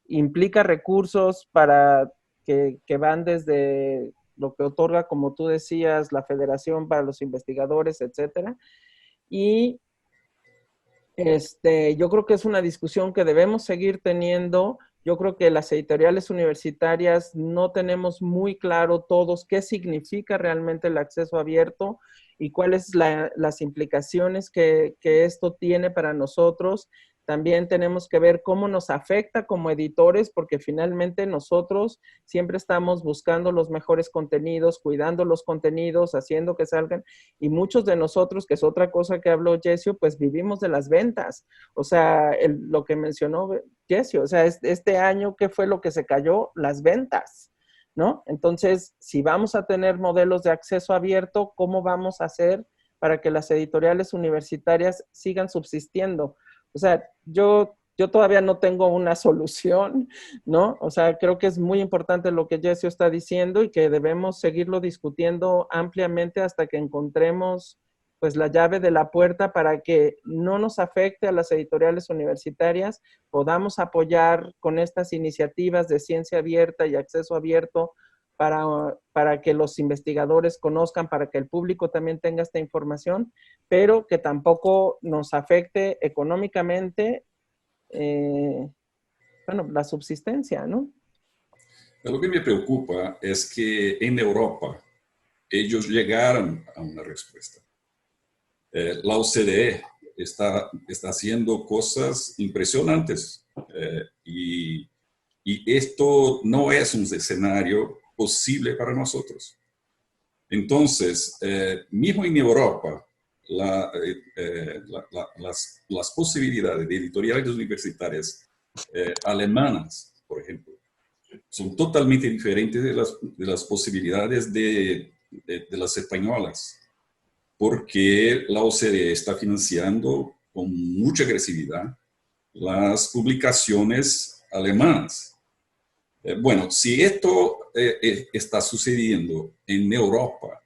implica recursos para que van desde lo que otorga, como tú decías, la Federación para los Investigadores, etcétera. Y yo creo que es una discusión que debemos seguir teniendo. Yo creo que las editoriales universitarias no tenemos muy claro todos qué significa realmente el acceso abierto y cuáles las implicaciones que esto tiene para nosotros. También tenemos que ver cómo nos afecta como editores, porque finalmente nosotros siempre estamos buscando los mejores contenidos, cuidando los contenidos, haciendo que salgan. Y muchos de nosotros, que es otra cosa que habló Yesio, pues vivimos de las ventas. O sea, lo que mencionó Yesio, o sea, este año, ¿qué fue lo que se cayó? Las ventas, ¿no? Entonces, si vamos a tener modelos de acceso abierto, ¿cómo vamos a hacer para que las editoriales universitarias sigan subsistiendo? O sea, yo todavía no tengo una solución, ¿no? O sea, creo que es muy importante lo que Yesio está diciendo y que debemos seguirlo discutiendo ampliamente hasta que encontremos pues la llave de la puerta para que no nos afecte a las editoriales universitarias, podamos apoyar con estas iniciativas de ciencia abierta y acceso abierto para que los investigadores conozcan, para que el público también tenga esta información, pero que tampoco nos afecte económicamente, bueno, la subsistencia, ¿no? Lo que me preocupa es que en Europa ellos llegaron a una respuesta. La OCDE está haciendo cosas impresionantes y esto no es un escenario posible para nosotros. Entonces, mismo en Europa, las posibilidades de editoriales universitarias alemanas, por ejemplo, son totalmente diferentes de las posibilidades de las españolas, porque la OCDE está financiando con mucha agresividad las publicaciones alemanas. Bueno, si esto está sucediendo en Europa,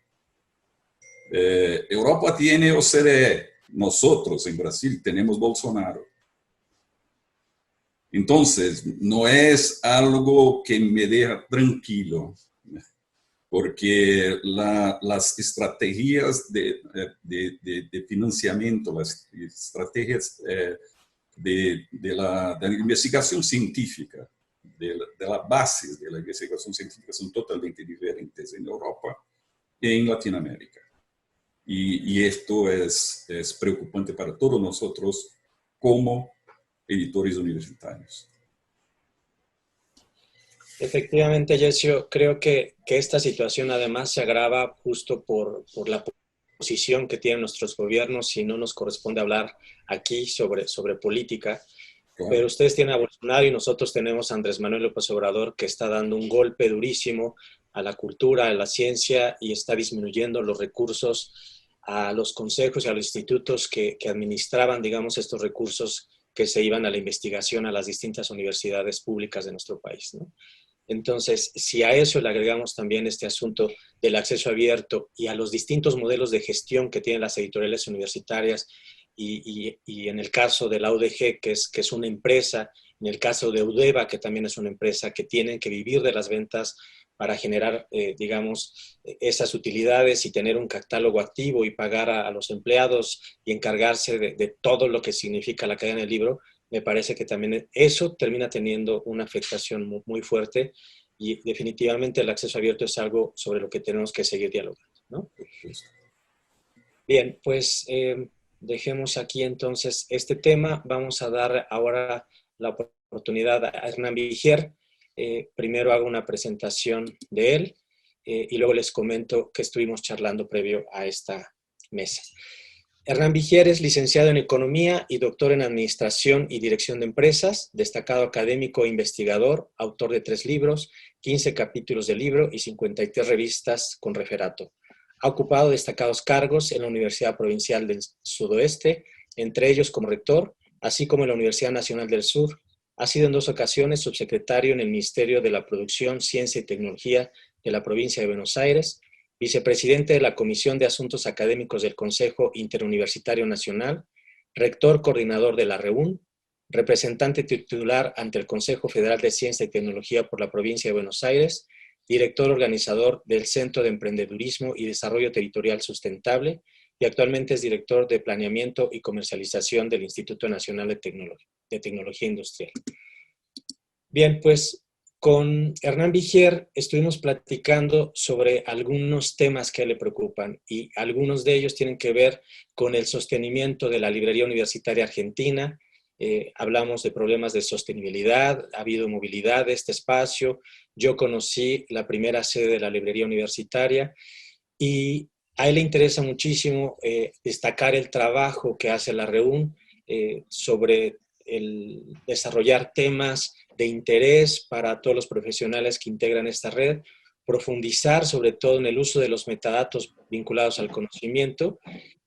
Europa tiene OCDE, nosotros en Brasil tenemos Bolsonaro. Entonces, no es algo que me deja tranquilo, porque las estrategias de financiamiento, las estrategias de la investigación científica, de las bases de la investigación científica son totalmente diferentes en Europa y en Latinoamérica. Y esto es preocupante para todos nosotros como editores universitarios. Efectivamente, Yesio, creo que esta situación además se agrava justo por la posición que tienen nuestros gobiernos y no nos corresponde hablar aquí sobre política. Claro. Pero ustedes tienen a Bolsonaro y nosotros tenemos a Andrés Manuel López Obrador, que está dando un golpe durísimo a la cultura, a la ciencia y está disminuyendo los recursos a los consejos y a los institutos que administraban, digamos, estos recursos que se iban a la investigación a las distintas universidades públicas de nuestro país, ¿no? Entonces, si a eso le agregamos también este asunto del acceso abierto y a los distintos modelos de gestión que tienen las editoriales universitarias y en el caso de la UDG, que es una empresa, en el caso de Udeva, que también es una empresa, que tienen que vivir de las ventas para generar, digamos, esas utilidades y tener un catálogo activo y pagar a los empleados y encargarse de todo lo que significa la cadena del libro, me parece que también eso termina teniendo una afectación muy, muy fuerte y definitivamente el acceso abierto es algo sobre lo que tenemos que seguir dialogando, ¿no? Bien, pues dejemos aquí entonces este tema. Vamos a dar ahora la oportunidad a Hernán Vigier. Primero hago una presentación de él y luego les comento que estuvimos charlando previo a esta mesa. Hernán Vigier es licenciado en Economía y doctor en Administración y Dirección de Empresas, destacado académico e investigador, autor de 3 libros, 15 capítulos de libro y 53 revistas con referato. Ha ocupado destacados cargos en la Universidad Provincial del Sudoeste, entre ellos como rector, así como en la Universidad Nacional del Sur. Ha sido en 2 ocasiones subsecretario en el Ministerio de la Producción, Ciencia y Tecnología de la provincia de Buenos Aires, vicepresidente de la Comisión de Asuntos Académicos del Consejo Interuniversitario Nacional, rector coordinador de la REUN, representante titular ante el Consejo Federal de Ciencia y Tecnología por la provincia de Buenos Aires, director organizador del Centro de Emprendedurismo y Desarrollo Territorial Sustentable y actualmente es director de Planeamiento y Comercialización del Instituto Nacional de Tecnología Industrial. Bien, pues con Hernán Vigier estuvimos platicando sobre algunos temas que le preocupan y algunos de ellos tienen que ver con el sostenimiento de la librería universitaria argentina. Hablamos de problemas de sostenibilidad, ha habido movilidad de este espacio. Yo conocí la primera sede de la librería universitaria y a él le interesa muchísimo destacar el trabajo que hace la REUN sobre el desarrollar temas de interés para todos los profesionales que integran esta red, profundizar sobre todo en el uso de los metadatos vinculados al conocimiento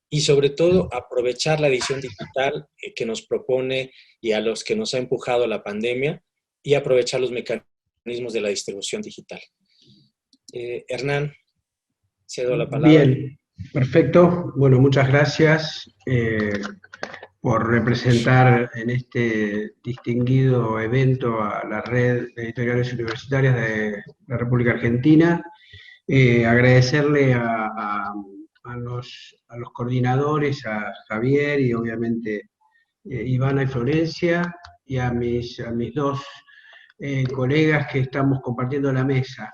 y sobre todo aprovechar la edición digital que nos propone y a los que nos ha empujado la pandemia y aprovechar los mecanismos de la distribución digital. Hernán, cedo la palabra. Bien, perfecto. Bueno, muchas gracias por representar en este distinguido evento a la Red de Editoriales Universitarias de la República Argentina. Agradecerle a los coordinadores, a Javier y obviamente Ivana y Florencia, y a mis 2 colegas que estamos compartiendo la mesa.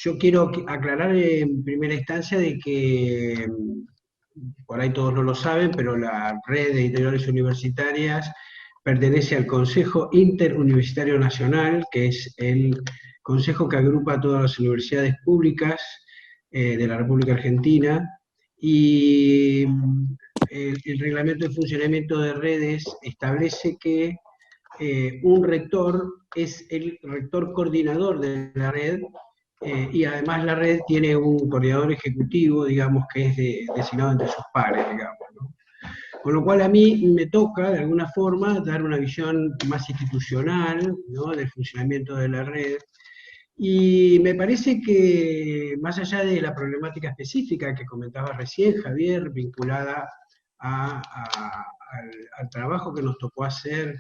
Yo quiero aclarar en primera instancia de que por ahí todos no lo saben, pero la Red de Editoriales Universitarias pertenece al Consejo Interuniversitario Nacional, que es el consejo que agrupa a todas las universidades públicas de la República Argentina, y el reglamento de funcionamiento de redes establece que un rector es el rector coordinador de la red, y además la red tiene un coordinador ejecutivo, digamos, que es designado entre sus pares, digamos, ¿no? Con lo cual a mí me toca, de alguna forma, dar una visión más institucional, ¿no?, del funcionamiento de la red. Y me parece que, más allá de la problemática específica que comentaba recién Javier, vinculada al trabajo que nos tocó hacer,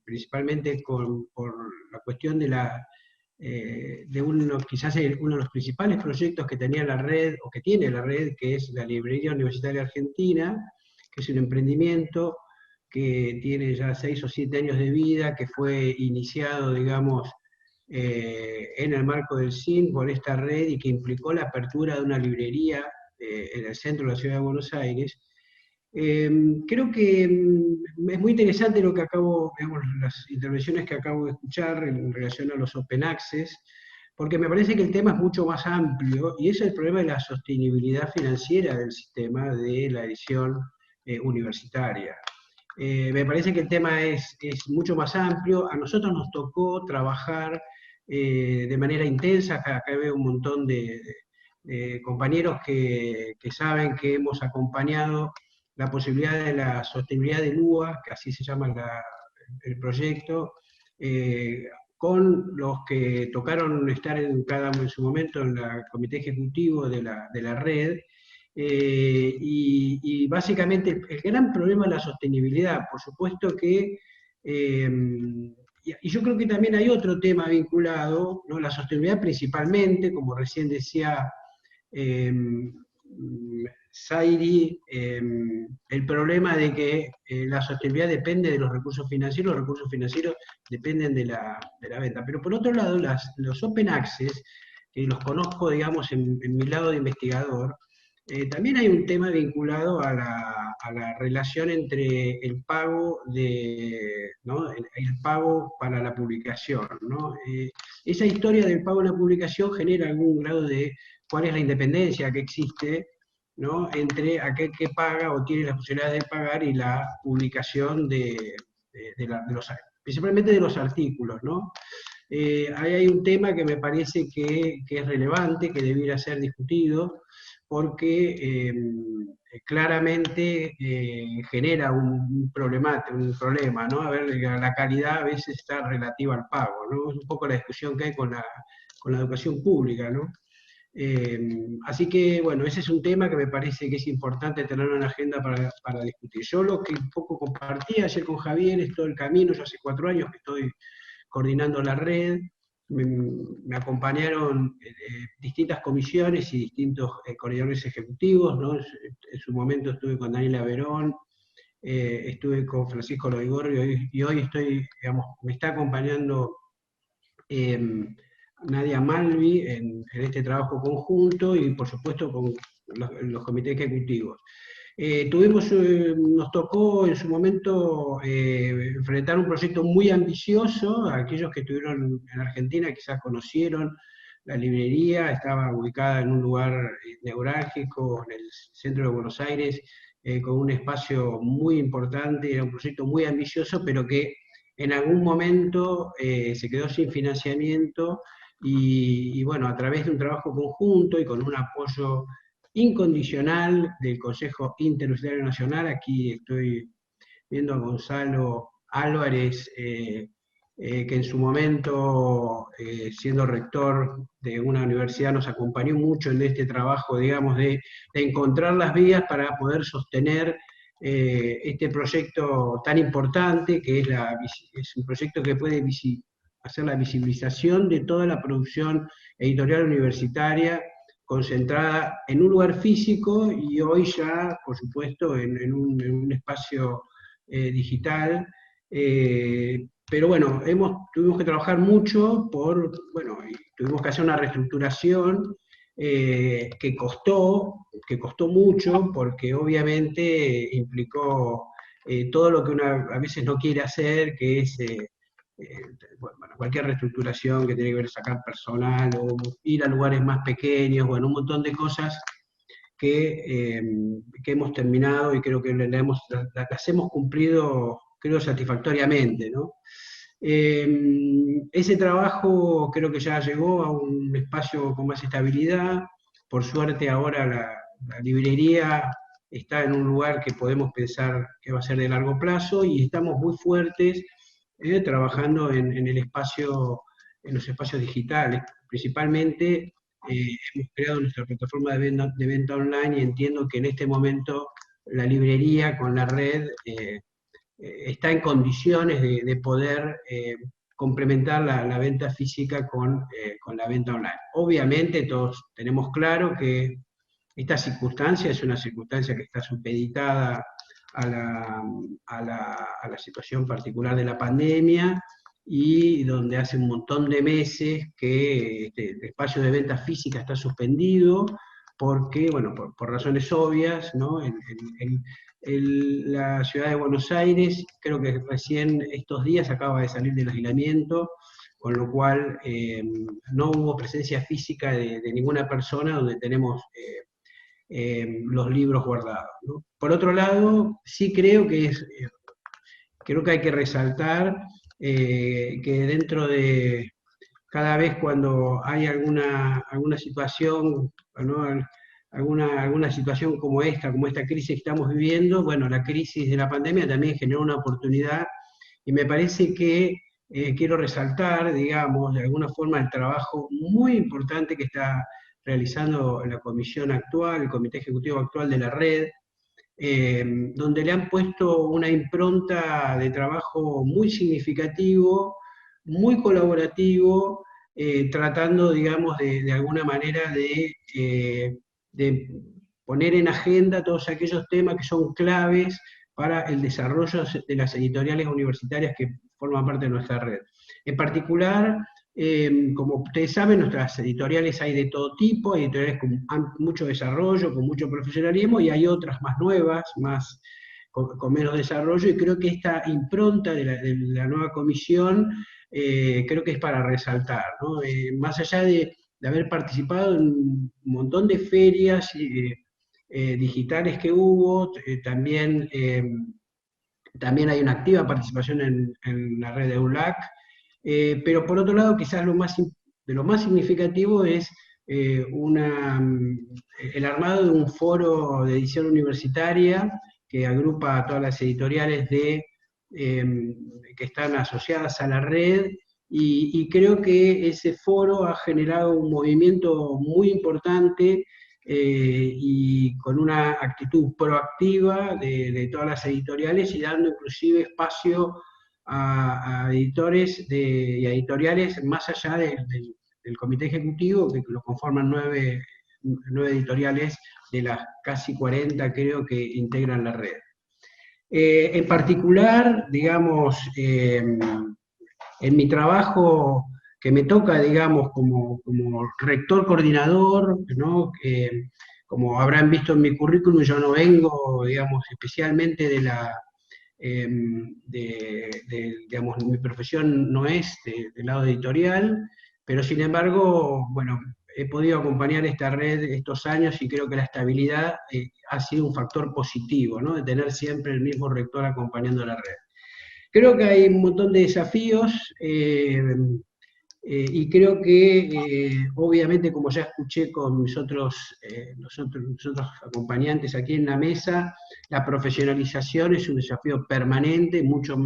principalmente por la cuestión de quizás uno de los principales proyectos que tenía la red, o que tiene la red, que es la Librería Universitaria Argentina, que es un emprendimiento que tiene ya 6 o 7 años de vida, que fue iniciado, digamos, en el marco del CIN por esta red y que implicó la apertura de una librería en el centro de la ciudad de Buenos Aires. Creo que es muy interesante lo que digamos, las intervenciones que acabo de escuchar en relación a los Open Access, porque me parece que el tema es mucho más amplio y es el problema de la sostenibilidad financiera del sistema de la edición universitaria. Me parece que el tema es mucho más amplio. A nosotros nos tocó trabajar de manera intensa. Acá veo un montón de compañeros que saben que hemos acompañado la posibilidad de la sostenibilidad del UA, que así se llama el proyecto, con los que tocaron estar en su momento en el comité ejecutivo de la red, y básicamente el gran problema es la sostenibilidad. Por supuesto que, y yo creo que también hay otro tema vinculado, ¿no?, la sostenibilidad principalmente, como recién decía Zairi, el problema de que la sostenibilidad depende de los recursos financieros dependen de la venta. Pero por otro lado, los Open Access, que los conozco, digamos, en mi lado de investigador, también hay un tema vinculado a la relación entre el pago, ¿no? el pago para la publicación, ¿no? Esa historia del pago en la publicación genera algún grado de cuál es la independencia que existe, ¿no? Entre aquel que paga o tiene las posibilidades de pagar y la publicación principalmente de los artículos, ¿no? Ahí hay un tema que me parece que es relevante, que debiera ser discutido, porque claramente genera un problema, ¿no? A ver, la calidad a veces está relativa al pago, ¿no? Es un poco la discusión que hay con la educación pública, ¿no? Así que, bueno, ese es un tema que me parece que es importante tener en la agenda para discutir. Yo lo que un poco compartí ayer con Javier es todo el camino. Yo hace 4 años que estoy coordinando la red, me acompañaron distintas comisiones y distintos coordinadores ejecutivos, ¿no? En su momento estuve con Daniela Verón, estuve con Francisco Loigorrio, y hoy estoy, digamos, me está acompañando Nadia Malvi en este trabajo conjunto, y por supuesto con los comités ejecutivos. Nos tocó en su momento enfrentar un proyecto muy ambicioso. Aquellos que estuvieron en Argentina quizás conocieron la librería, estaba ubicada en un lugar neurálgico, en el centro de Buenos Aires, con un espacio muy importante. Era un proyecto muy ambicioso, pero que en algún momento se quedó sin financiamiento, y bueno, a través de un trabajo conjunto y con un apoyo incondicional del Consejo Interuniversitario Nacional. Aquí estoy viendo a Gonzalo Álvarez, que en su momento, siendo rector de una universidad, nos acompañó mucho en este trabajo, digamos, de encontrar las vías para poder sostener este proyecto tan importante, que es un proyecto que puede hacer la visibilización de toda la producción editorial universitaria, concentrada en un lugar físico y hoy ya, por supuesto, en un espacio digital. Pero bueno, tuvimos que trabajar mucho y tuvimos que hacer una reestructuración que costó mucho, porque obviamente implicó todo lo que uno a veces no quiere hacer, que es bueno, cualquier reestructuración que tiene que ver sacar personal o ir a lugares más pequeños, bueno, un montón de cosas que hemos terminado, y creo que las hemos cumplido, creo, satisfactoriamente, ¿no? Ese trabajo creo que ya llegó a un espacio con más estabilidad. Por suerte ahora la librería está en un lugar que podemos pensar que va a ser de largo plazo, y estamos muy fuertes trabajando en los espacios digitales. Principalmente hemos creado nuestra plataforma de venta online, y entiendo que en este momento la librería con la red está en condiciones de poder complementar la venta física con la venta online. Obviamente todos tenemos claro que esta circunstancia es una circunstancia que está supeditada a la situación particular de la pandemia, y donde hace un montón de meses que el espacio de venta física está suspendido, porque, bueno, por razones obvias, ¿no? La ciudad de Buenos Aires, creo que recién estos días acaba de salir del aislamiento, con lo cual no hubo presencia física de ninguna persona donde tenemos los libros guardados, ¿no? Por otro lado, sí creo que hay que resaltar que dentro de cada vez cuando hay alguna situación, ¿no? alguna situación como esta crisis que estamos viviendo, bueno, la crisis de la pandemia también generó una oportunidad, y me parece que quiero resaltar, digamos, de alguna forma el trabajo muy importante que está realizando la comisión actual, el comité ejecutivo actual de la red, donde le han puesto una impronta de trabajo muy significativo, muy colaborativo, tratando, digamos, de alguna manera de poner en agenda todos aquellos temas que son claves para el desarrollo de las editoriales universitarias que forman parte de nuestra red. En particular, Como ustedes saben, nuestras editoriales hay de todo tipo, hay editoriales con mucho desarrollo, con mucho profesionalismo, y hay otras más nuevas, con menos desarrollo, y creo que esta impronta de la nueva comisión creo que es para resaltar, ¿no? Más allá de haber participado en un montón de ferias digitales que hubo, también hay una activa participación en la red de EULAC, pero por otro lado, quizás de lo más significativo es el armado de un foro de edición universitaria que agrupa a todas las editoriales que están asociadas a la red, y creo que ese foro ha generado un movimiento muy importante y con una actitud proactiva de todas las editoriales, y dando inclusive espacio a editores y a editoriales más allá del comité ejecutivo, que lo conforman nueve editoriales de las casi 40, creo, que integran la red. En particular, digamos, en mi trabajo que me toca, digamos, como rector coordinador, ¿no? Como habrán visto en mi currículum, yo no vengo, digamos, especialmente digamos, mi profesión no es del lado editorial, pero sin embargo, bueno, he podido acompañar esta red estos años, y creo que la estabilidad ha sido un factor positivo, ¿no? De tener siempre el mismo rector acompañando la red. Creo que hay un montón de desafíos, y creo que, obviamente, como ya escuché con los otros acompañantes aquí en la mesa, la profesionalización es un desafío permanente, mucho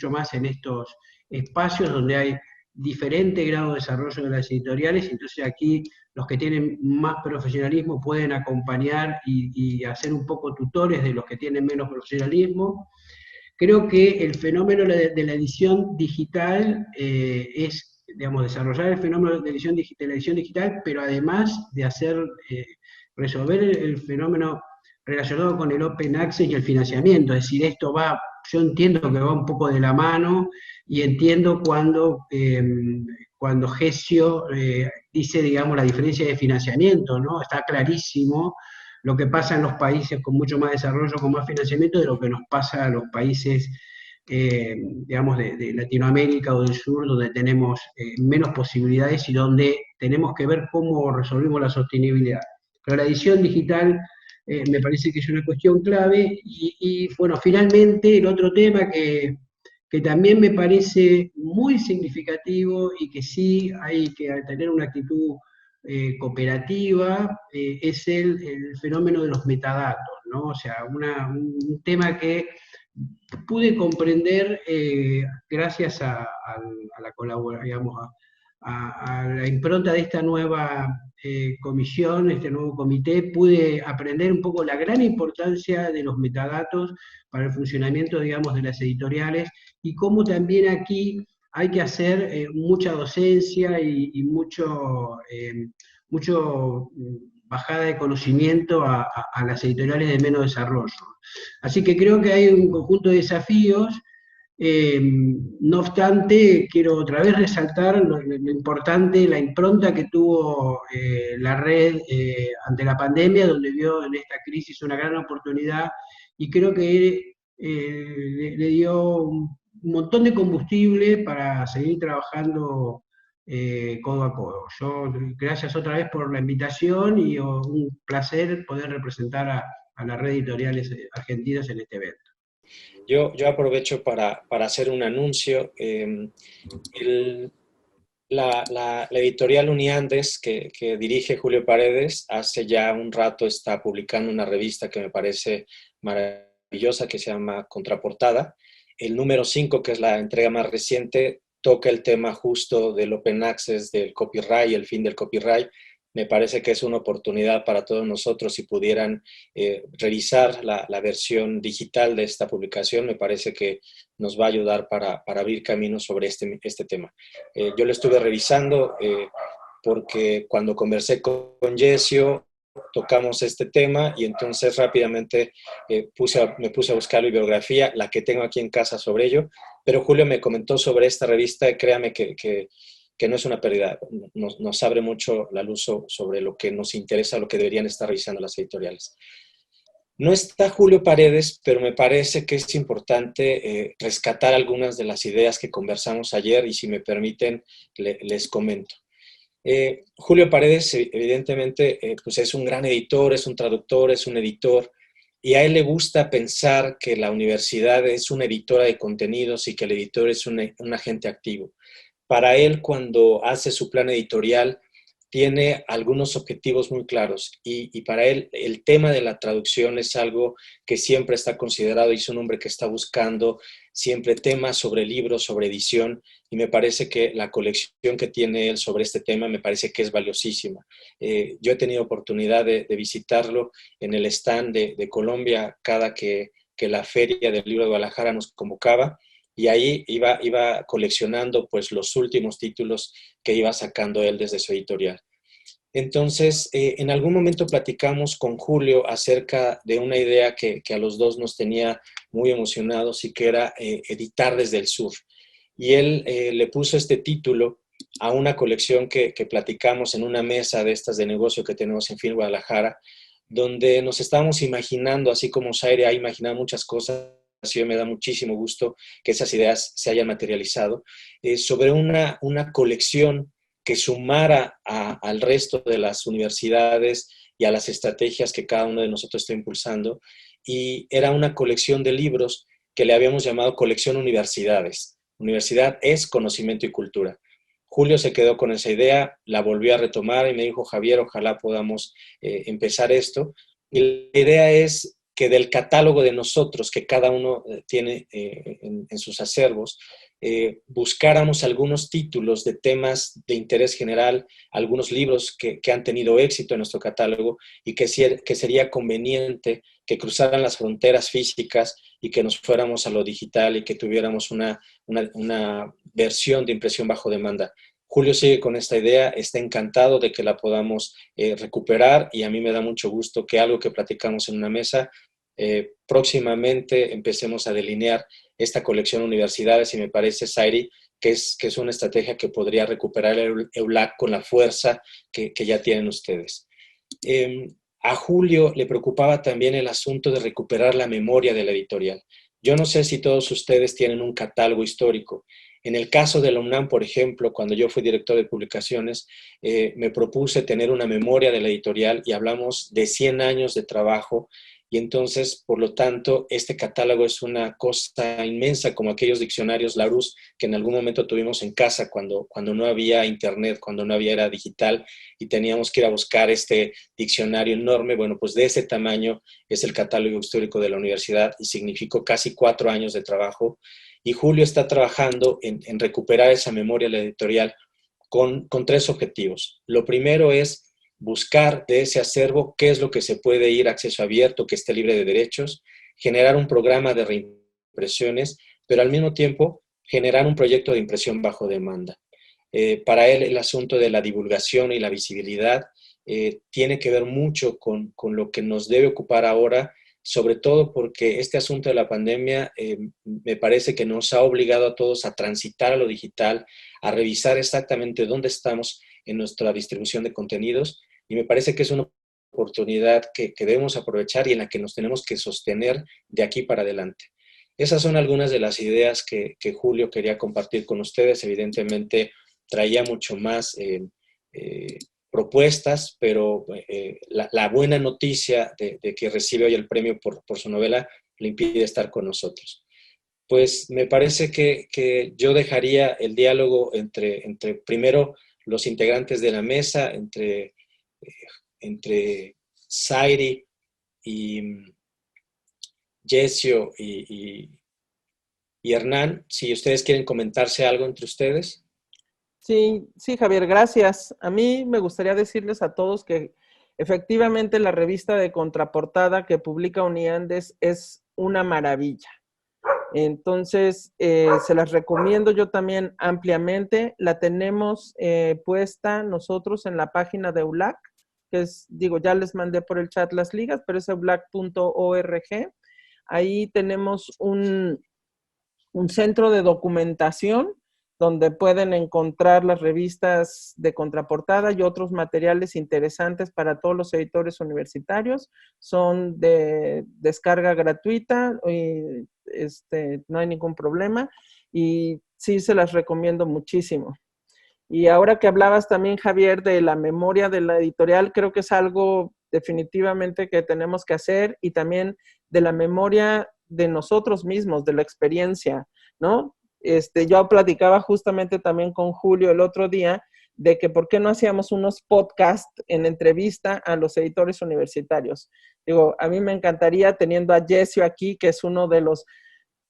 más en estos espacios donde hay diferente grado de desarrollo de las editoriales. Entonces aquí los que tienen más profesionalismo pueden acompañar y hacer un poco tutores de los que tienen menos profesionalismo. Creo que el fenómeno de la edición digital es, digamos, desarrollar el fenómeno de la edición digital, pero además de resolver el fenómeno relacionado con el open access y el financiamiento. Es decir, yo entiendo que va un poco de la mano, y entiendo cuando Gessio dice, digamos, la diferencia de financiamiento, ¿no? Está clarísimo lo que pasa en los países con mucho más desarrollo, con más financiamiento, de lo que nos pasa a los países, digamos, de Latinoamérica o del sur, donde tenemos menos posibilidades y donde tenemos que ver cómo resolvemos la sostenibilidad. Pero la edición digital me parece que es una cuestión clave, y bueno, finalmente el otro tema que también me parece muy significativo, y que sí hay que tener una actitud cooperativa, es el fenómeno de los metadatos, ¿no? O sea, un tema que pude comprender gracias a la colaboración, digamos, a la impronta de esta nueva comisión, este nuevo comité. Pude aprender un poco la gran importancia de los metadatos para el funcionamiento, digamos, de las editoriales, y cómo también aquí hay que hacer mucha docencia y mucho bajada de conocimiento a las editoriales de menos desarrollo. Así que creo que hay un conjunto de desafíos. No obstante, quiero otra vez resaltar lo importante, la impronta que tuvo la red ante la pandemia, donde vio en esta crisis una gran oportunidad, y creo que le dio un montón de combustible para seguir trabajando codo a codo. Gracias otra vez por la invitación, y un placer poder representar a la red de editoriales argentinas en este evento. Yo aprovecho para hacer un anuncio. La editorial Uniandes, que dirige Julio Paredes, hace ya un rato está publicando una revista que me parece maravillosa, que se llama Contraportada. El número 5, que es la entrega más reciente, toca el tema justo del open access, del copyright, el fin del copyright. Me parece que es una oportunidad para todos nosotros. Si pudieran revisar la versión digital de esta publicación, me parece que nos va a ayudar para abrir camino sobre este tema. Yo lo estuve revisando porque cuando conversé con Gessio, tocamos este tema, y entonces rápidamente me puse a buscar la bibliografía, la que tengo aquí en casa sobre ello, pero Julio me comentó sobre esta revista, y créame que que no es una pérdida, nos abre mucho la luz sobre lo que nos interesa, lo que deberían estar revisando las editoriales. No está Julio Paredes, pero me parece que es importante rescatar algunas de las ideas que conversamos ayer y si me permiten les comento. Julio Paredes evidentemente pues es un gran editor, es un traductor, es un editor y a él le gusta pensar que la universidad es una editora de contenidos y que el editor es un agente activo. Para él, cuando hace su plan editorial, tiene algunos objetivos muy claros y para él el tema de la traducción es algo que siempre está considerado y es un hombre que está buscando siempre temas sobre libros, sobre edición y me parece que la colección que tiene él sobre este tema me parece que es valiosísima. Yo he tenido oportunidad de visitarlo en el stand de Colombia cada que la Feria del Libro de Guadalajara nos convocaba y ahí iba coleccionando pues los últimos títulos que iba sacando él desde su editorial. Entonces, en algún momento platicamos con Julio acerca de una idea que a los dos nos tenía muy emocionados y que era editar desde el sur. Y él le puso este título a una colección que platicamos en una mesa de estas de negocio que tenemos en FIL Guadalajara, donde nos estábamos imaginando, así como Zaire ha imaginado muchas cosas, y me da muchísimo gusto que esas ideas se hayan materializado, sobre una colección que sumara al resto de las universidades y a las estrategias que cada uno de nosotros está impulsando. Y era una colección de libros que le habíamos llamado Colección Universidades. Universidad es conocimiento y cultura. Julio se quedó con esa idea, la volvió a retomar y me dijo, Javier, ojalá podamos empezar esto. Y la idea es que del catálogo de nosotros, que cada uno tiene en sus acervos, buscáramos algunos títulos de temas de interés general, algunos libros que han tenido éxito en nuestro catálogo y que sería conveniente que cruzaran las fronteras físicas y que nos fuéramos a lo digital y que tuviéramos una versión de impresión bajo demanda. Julio sigue con esta idea, está encantado de que la podamos recuperar y a mí me da mucho gusto que algo que platicamos en una mesa, próximamente empecemos a delinear esta colección universidades y me parece, Zairi, que es una estrategia que podría recuperar el EULAC con la fuerza que ya tienen ustedes. A Julio le preocupaba también el asunto de recuperar la memoria de la editorial. Yo no sé si todos ustedes tienen un catálogo histórico. En el caso de la UNAM, por ejemplo, cuando yo fui director de publicaciones, me propuse tener una memoria de la editorial y hablamos de 100 años de trabajo y entonces, por lo tanto, este catálogo es una cosa inmensa, como aquellos diccionarios Larousse que en algún momento tuvimos en casa cuando no había internet, cuando no había era digital y teníamos que ir a buscar este diccionario enorme. Bueno, pues de ese tamaño es el catálogo histórico de la universidad y significó casi 4 años de trabajo. Y Julio está trabajando en recuperar esa memoria editorial con 3 objetivos. Lo primero es buscar de ese acervo qué es lo que se puede ir a acceso abierto, que esté libre de derechos, generar un programa de reimpresiones, pero al mismo tiempo generar un proyecto de impresión bajo demanda. Para él el asunto de la divulgación y la visibilidad tiene que ver mucho con lo que nos debe ocupar ahora, sobre todo porque este asunto de la pandemia me parece que nos ha obligado a todos a transitar a lo digital, a revisar exactamente dónde estamos en nuestra distribución de contenidos y me parece que es una oportunidad que debemos aprovechar y en la que nos tenemos que sostener de aquí para adelante. Esas son algunas de las ideas que Julio quería compartir con ustedes. Evidentemente traía mucho más propuestas, pero la buena noticia de que recibe hoy el premio por su novela le impide estar con nosotros. Pues me parece que yo dejaría el diálogo entre primero los integrantes de la mesa, entre Zairi y Jessio y Hernán, si ustedes quieren comentarse algo entre ustedes. Sí, Javier, gracias. A mí me gustaría decirles a todos que efectivamente la revista de contraportada que publica Uniandes es una maravilla. Entonces, se las recomiendo yo también ampliamente. La tenemos puesta nosotros en la página de EULAC, que es, ya les mandé por el chat las ligas, pero es eulac.org. Ahí tenemos un centro de documentación donde pueden encontrar las revistas de contraportada y otros materiales interesantes para todos los editores universitarios. Son de descarga gratuita, y, no hay ningún problema, y sí se las recomiendo muchísimo. Y ahora que hablabas también, Javier, de la memoria de la editorial, creo que es algo definitivamente que tenemos que hacer, y también de la memoria de nosotros mismos, de la experiencia, ¿no? Yo platicaba justamente también con Julio el otro día de que por qué no hacíamos unos podcasts en entrevista a los editores universitarios. Digo, a mí me encantaría, teniendo a Jessio aquí, que es uno de los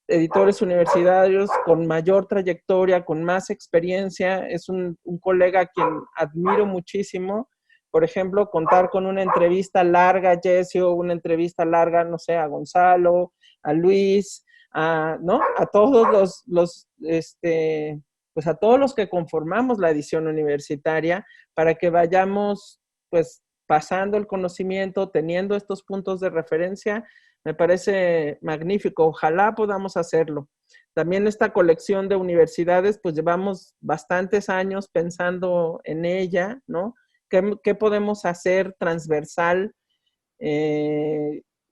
editores universitarios con mayor trayectoria, con más experiencia, es un colega a quien admiro muchísimo. Por ejemplo, contar con una entrevista larga a Jessio, una entrevista larga, no sé, a Gonzalo, a Luis, ¿no? A todos pues a todos los que conformamos la edición universitaria, para que vayamos, pues, pasando el conocimiento, teniendo estos puntos de referencia. Me parece magnífico. Ojalá podamos hacerlo. También esta colección de universidades, pues llevamos bastantes años pensando en ella, ¿no? ¿Qué podemos hacer transversal?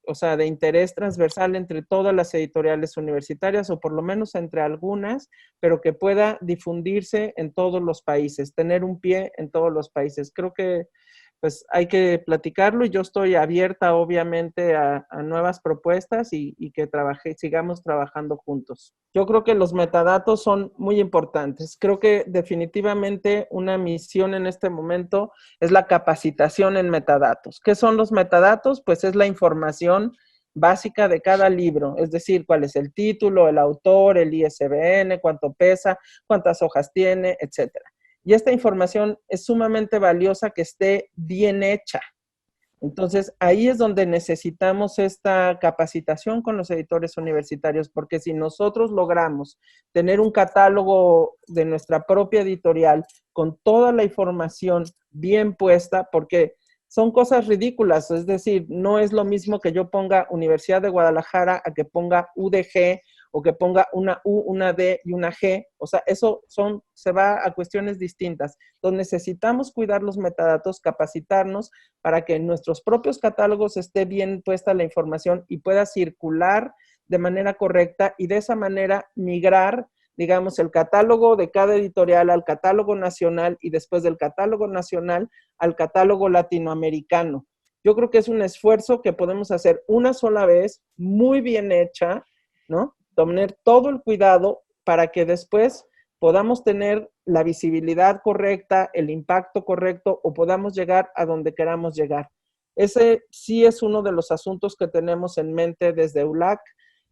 O sea, de interés transversal entre todas las editoriales universitarias, o por lo menos entre algunas, pero que pueda difundirse en todos los países, tener un pie en todos los países. Creo que pues hay que platicarlo, y yo estoy abierta obviamente a nuevas propuestas, y que sigamos trabajando juntos. Yo creo que los metadatos son muy importantes. Creo que definitivamente una misión en este momento es la capacitación en metadatos. ¿Qué son los metadatos? Pues es la información básica de cada libro, es decir, cuál es el título, el autor, el ISBN, cuánto pesa, cuántas hojas tiene, etcétera. Y esta información es sumamente valiosa que esté bien hecha. Entonces, ahí es donde necesitamos esta capacitación con los editores universitarios, porque si nosotros logramos tener un catálogo de nuestra propia editorial con toda la información bien puesta, porque son cosas ridículas, es decir, no es lo mismo que yo ponga Universidad de Guadalajara a que ponga UDG, o que ponga una U, una D y una G. O sea, eso se va a cuestiones distintas. Entonces necesitamos cuidar los metadatos, capacitarnos para que en nuestros propios catálogos esté bien puesta la información y pueda circular de manera correcta, y de esa manera migrar, digamos, el catálogo de cada editorial al catálogo nacional, y después del catálogo nacional al catálogo latinoamericano. Yo creo que es un esfuerzo que podemos hacer una sola vez, muy bien hecha, ¿no? Tener todo el cuidado para que después podamos tener la visibilidad correcta, el impacto correcto, o podamos llegar a donde queramos llegar. Ese sí es uno de los asuntos que tenemos en mente desde ULAC.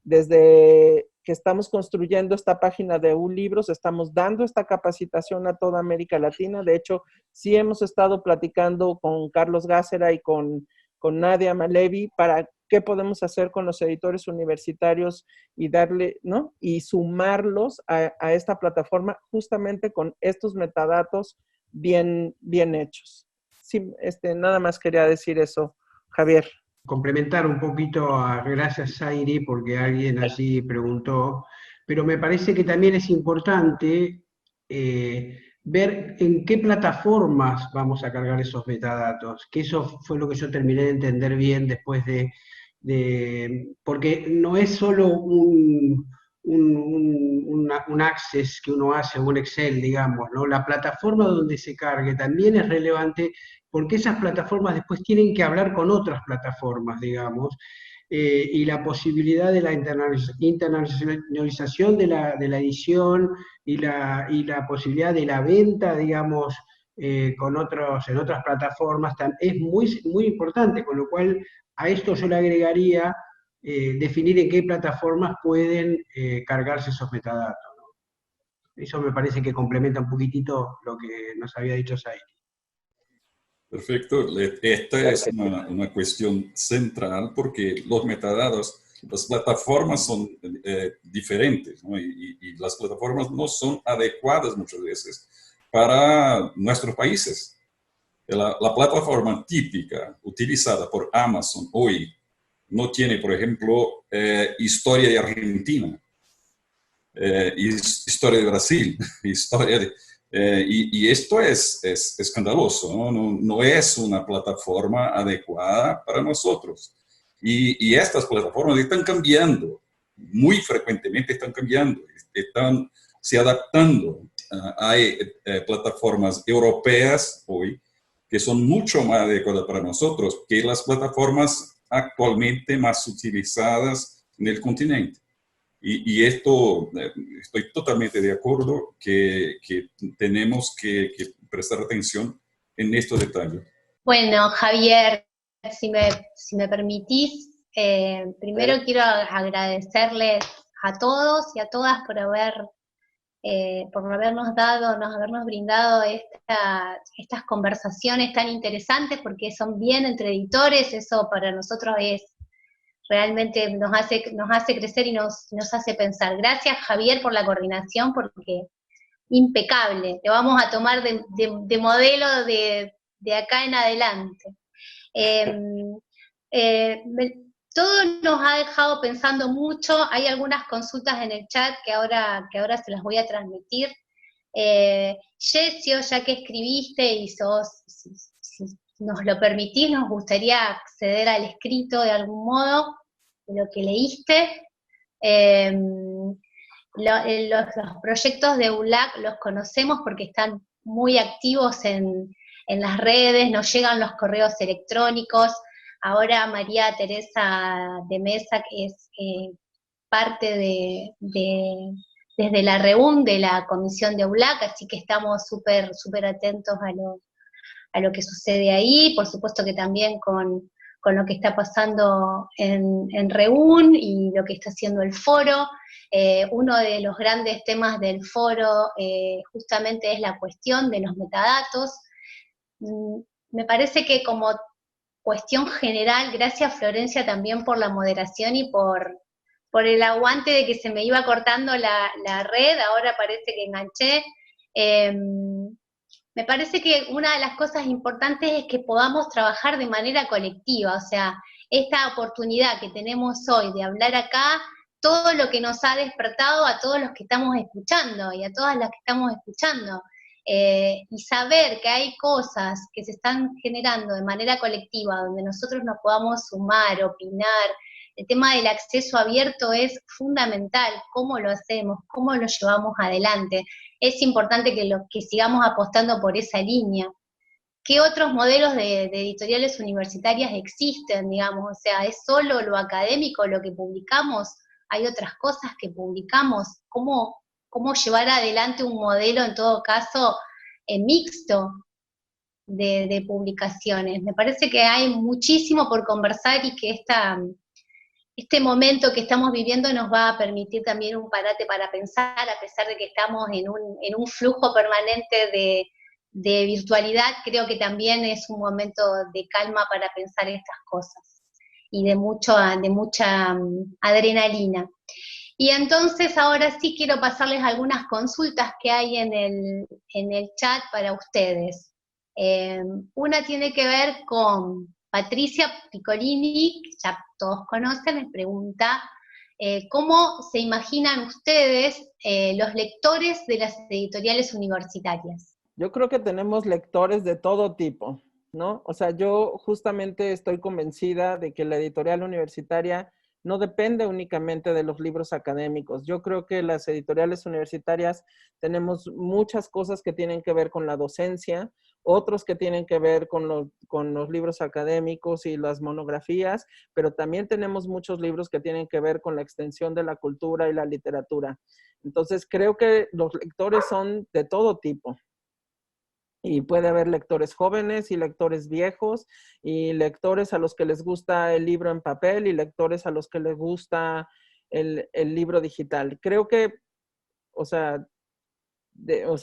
Desde que estamos construyendo esta página de ULibros, estamos dando esta capacitación a toda América Latina. De hecho, sí hemos estado platicando con Carlos Gácera y con Nadia Malevi para qué podemos hacer con los editores universitarios y darle, ¿no? Y sumarlos a esta plataforma justamente con estos metadatos bien hechos. Sí, nada más quería decir eso, Javier. Complementar un poquito, gracias Zairi, porque alguien allí preguntó, pero me parece que también es importante ver en qué plataformas vamos a cargar esos metadatos, que eso fue lo que yo terminé de entender bien después porque no es solo un access que uno hace, un Excel, digamos, ¿no? La plataforma donde se cargue también es relevante, porque esas plataformas después tienen que hablar con otras plataformas, digamos, y la posibilidad de la internacionalización de la edición y la posibilidad de la venta, digamos, en otras plataformas, es muy, muy importante, con lo cual a esto yo le agregaría definir en qué plataformas pueden cargarse esos metadatos, ¿no? Eso me parece que complementa un poquitito lo que nos había dicho Zairi. Perfecto. Esta es una cuestión central porque los metadatos, las plataformas son diferentes, ¿no? Y las plataformas no son adecuadas muchas veces para nuestros países. La plataforma típica utilizada por Amazon hoy no tiene, por ejemplo, historia de Argentina. Historia de Brasil, historia de... y esto es escandaloso, ¿no? No es una plataforma adecuada para nosotros. Y estas plataformas están cambiando, muy frecuentemente están cambiando, están se adaptando. Hay plataformas europeas hoy que son mucho más adecuadas para nosotros que las plataformas actualmente más utilizadas en el continente. Y esto, estoy totalmente de acuerdo que tenemos que prestar atención en estos detalles. Bueno, Javier, si me permitís, primero quiero agradecerles a todos y a todas por habernos brindado estas conversaciones tan interesantes, porque son bien entre editores. Eso para nosotros realmente nos hace crecer y nos hace pensar. Gracias, Javier, por la coordinación, porque impecable. Te vamos a tomar de modelo de acá en adelante. Todo nos ha dejado pensando mucho. Hay algunas consultas en el chat que ahora se las voy a transmitir. Jessio, ya que escribiste y si nos lo permitís, nos gustaría acceder al escrito de algún modo de lo que leíste. Los proyectos de ULAC los conocemos porque están muy activos en las redes, nos llegan los correos electrónicos. Ahora María Teresa de Mesa, que es parte desde la REUN de la comisión de ULAC, así que estamos súper atentos a lo que sucede ahí, por supuesto que también con lo que está pasando en REUN y lo que está haciendo el foro. Uno de los grandes temas del foro justamente es la cuestión de los metadatos. Me parece que como cuestión general, gracias Florencia también por la moderación y por el aguante de que se me iba cortando la red, ahora parece que enganché. Me parece que una de las cosas importantes es que podamos trabajar de manera colectiva, o sea, esta oportunidad que tenemos hoy de hablar acá, todo lo que nos ha despertado a todos los que estamos escuchando y a todas las que estamos escuchando, y saber que hay cosas que se están generando de manera colectiva, donde nosotros nos podamos sumar, opinar. El tema del acceso abierto es fundamental. ¿Cómo lo hacemos? ¿Cómo lo llevamos adelante? Es importante que sigamos apostando por esa línea. ¿Qué otros modelos de editoriales universitarias existen, digamos? O sea, ¿es solo lo académico lo que publicamos? ¿Hay otras cosas que publicamos? ¿Cómo llevar adelante un modelo, en todo caso, mixto de publicaciones? Me parece que hay muchísimo por conversar y que este momento que estamos viviendo nos va a permitir también un parate para pensar, a pesar de que estamos en un flujo permanente de virtualidad. Creo que también es un momento de calma para pensar estas cosas y de mucha adrenalina. Y entonces ahora sí quiero pasarles algunas consultas que hay en el chat para ustedes. Una tiene que ver con Patricia Piccolini, que ya todos conocen, les pregunta ¿cómo se imaginan ustedes los lectores de las editoriales universitarias? Yo creo que tenemos lectores de todo tipo, ¿no? O sea, yo justamente estoy convencida de que la editorial universitaria no depende únicamente de los libros académicos. Yo creo que las editoriales universitarias tenemos muchas cosas que tienen que ver con la docencia, otros que tienen que ver con los libros académicos y las monografías, pero también tenemos muchos libros que tienen que ver con la extensión de la cultura y la literatura. Entonces, creo que los lectores son de todo tipo. Y puede haber lectores jóvenes y lectores viejos y lectores a los que les gusta el libro en papel y lectores a los que les gusta el libro digital. Creo que, o sea,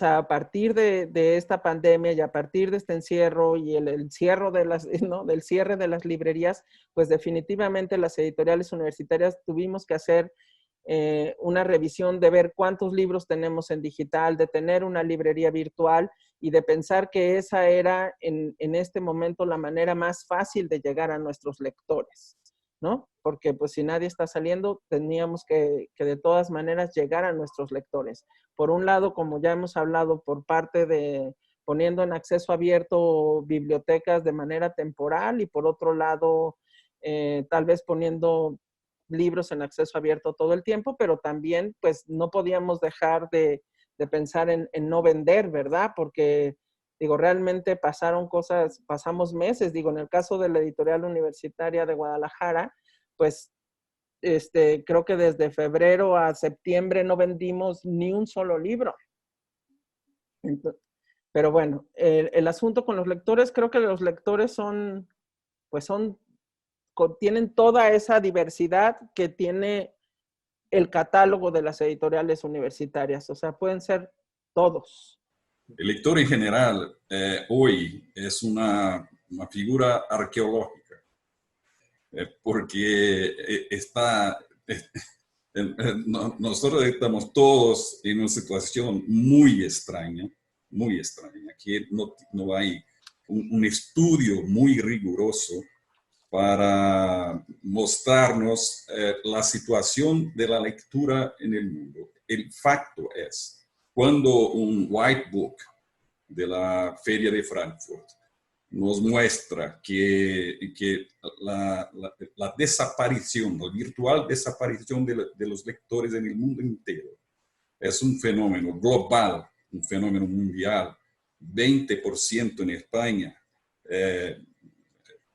a partir de esta pandemia y a partir de este encierro y el cierre de del cierre de las librerías, pues definitivamente las editoriales universitarias tuvimos que hacer una revisión de ver cuántos libros tenemos en digital, de tener una librería virtual y de pensar que esa era en este momento la manera más fácil de llegar a nuestros lectores, ¿no? porque pues si nadie está saliendo, teníamos que de todas maneras llegar a nuestros lectores. Por un lado, como ya hemos hablado, por parte de poniendo en acceso abierto bibliotecas de manera temporal y por otro lado, tal vez poniendo libros en acceso abierto todo el tiempo, pero también pues no podíamos dejar de pensar en no vender, ¿verdad? Porque digo, realmente pasamos meses, digo, en el caso de la Editorial Universitaria de Guadalajara, pues creo que desde febrero a septiembre no vendimos ni un solo libro. Entonces, pero bueno, el asunto con los lectores, creo que los lectores tienen toda esa diversidad que tiene el catálogo de las editoriales universitarias, o sea, pueden ser todos. El lector en general hoy es una figura arqueológica, porque nosotros estamos todos en una situación muy extraña, que no hay un estudio muy riguroso para mostrarnos la situación de la lectura en el mundo. El facto es, cuando un white book de la Feria de Frankfurt nos muestra que la desaparición, la virtual desaparición de los lectores en el mundo entero es un fenómeno global, un fenómeno mundial, 20% en España,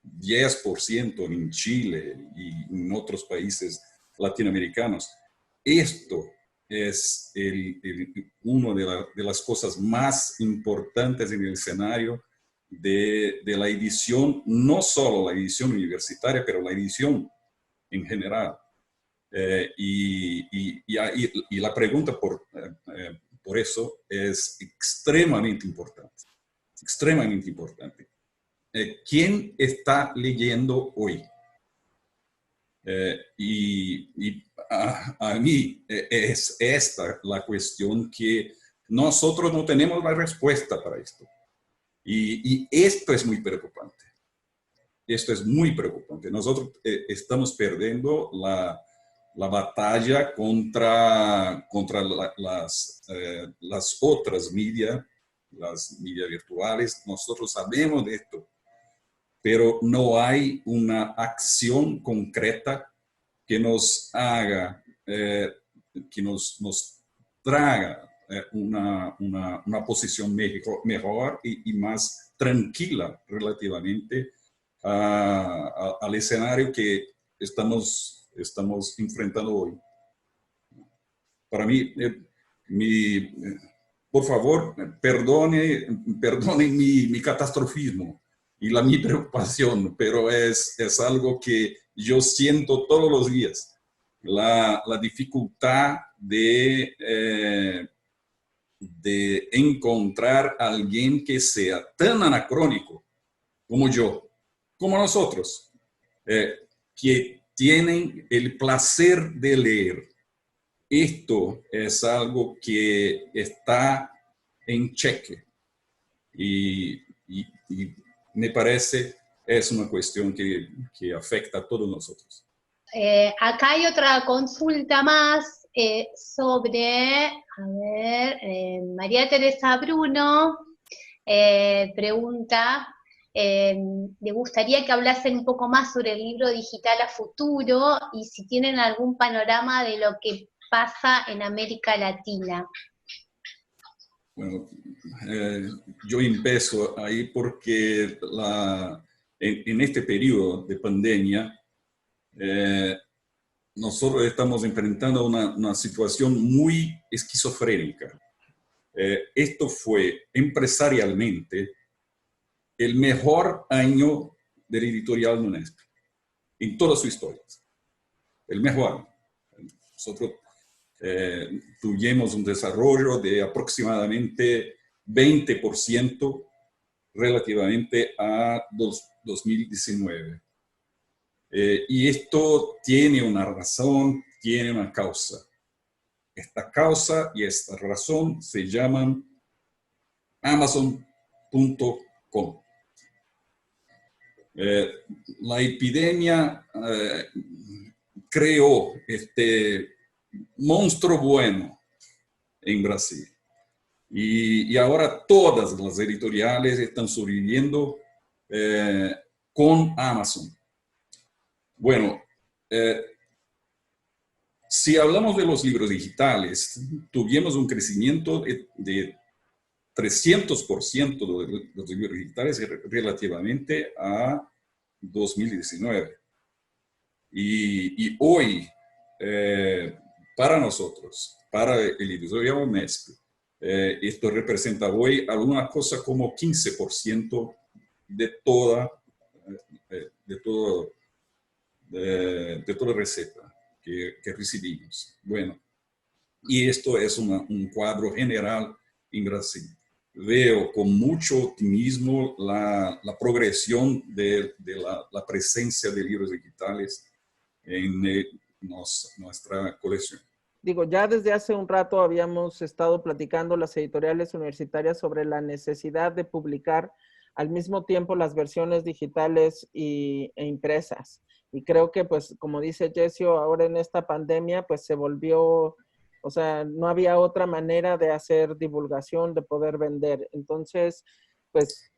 10% en Chile y en otros países latinoamericanos. Esto es una de las cosas más importantes en el escenario de la edición, no solo la edición universitaria, pero la edición en general. Y la pregunta por eso es extremadamente importante. Extremadamente importante. ¿Quién está leyendo hoy? A mí es esta la cuestión que nosotros no tenemos la respuesta para esto. Y esto es muy preocupante. Esto es muy preocupante. Nosotros estamos perdiendo la batalla contra las otras medias, las medias virtuales. Nosotros sabemos de esto, pero no hay una acción concreta que nos haga, que nos traga una posición mejor y más tranquila relativamente al escenario que estamos enfrentando hoy. Para mí, por favor, perdonen mi catastrofismo y mi preocupación, pero es algo que yo siento todos los días. La dificultad de encontrar a alguien que sea tan anacrónico como yo, como nosotros, que tienen el placer de leer. Esto es algo que está en cheque y me parece es una cuestión que afecta a todos nosotros. Acá hay otra consulta más sobre, María Teresa Bruno pregunta, le gustaría que hablasen un poco más sobre el libro digital a futuro y si tienen algún panorama de lo que pasa en América Latina. Bueno, yo empiezo ahí porque en este periodo de pandemia nosotros estamos enfrentando una situación muy esquizofrénica. Esto fue empresarialmente el mejor año del editorial UNESP en toda su historia. El mejor. Nosotros tuvimos un desarrollo de aproximadamente 20% relativamente a 2019. Y esto tiene una razón, tiene una causa. Esta causa y esta razón se llaman Amazon.com. La epidemia creó este monstruo bueno en Brasil. Y ahora todas las editoriales están sobreviviendo con Amazon. Bueno, si hablamos de los libros digitales, tuvimos un crecimiento de 300% de los libros digitales relativamente a 2019. Y hoy, para nosotros, para el editorial UNESP, esto representa hoy alguna cosa como 15% de toda receta que recibimos. Bueno, y esto es un cuadro general en Brasil. Veo con mucho optimismo la progresión de la presencia de libros digitales en nuestra colección. Digo, ya desde hace un rato habíamos estado platicando las editoriales universitarias sobre la necesidad de publicar al mismo tiempo las versiones digitales e impresas. Y creo que, pues, como dice Jessio, ahora en esta pandemia, pues se volvió, o sea, no había otra manera de hacer divulgación, de poder vender. Entonces, pues,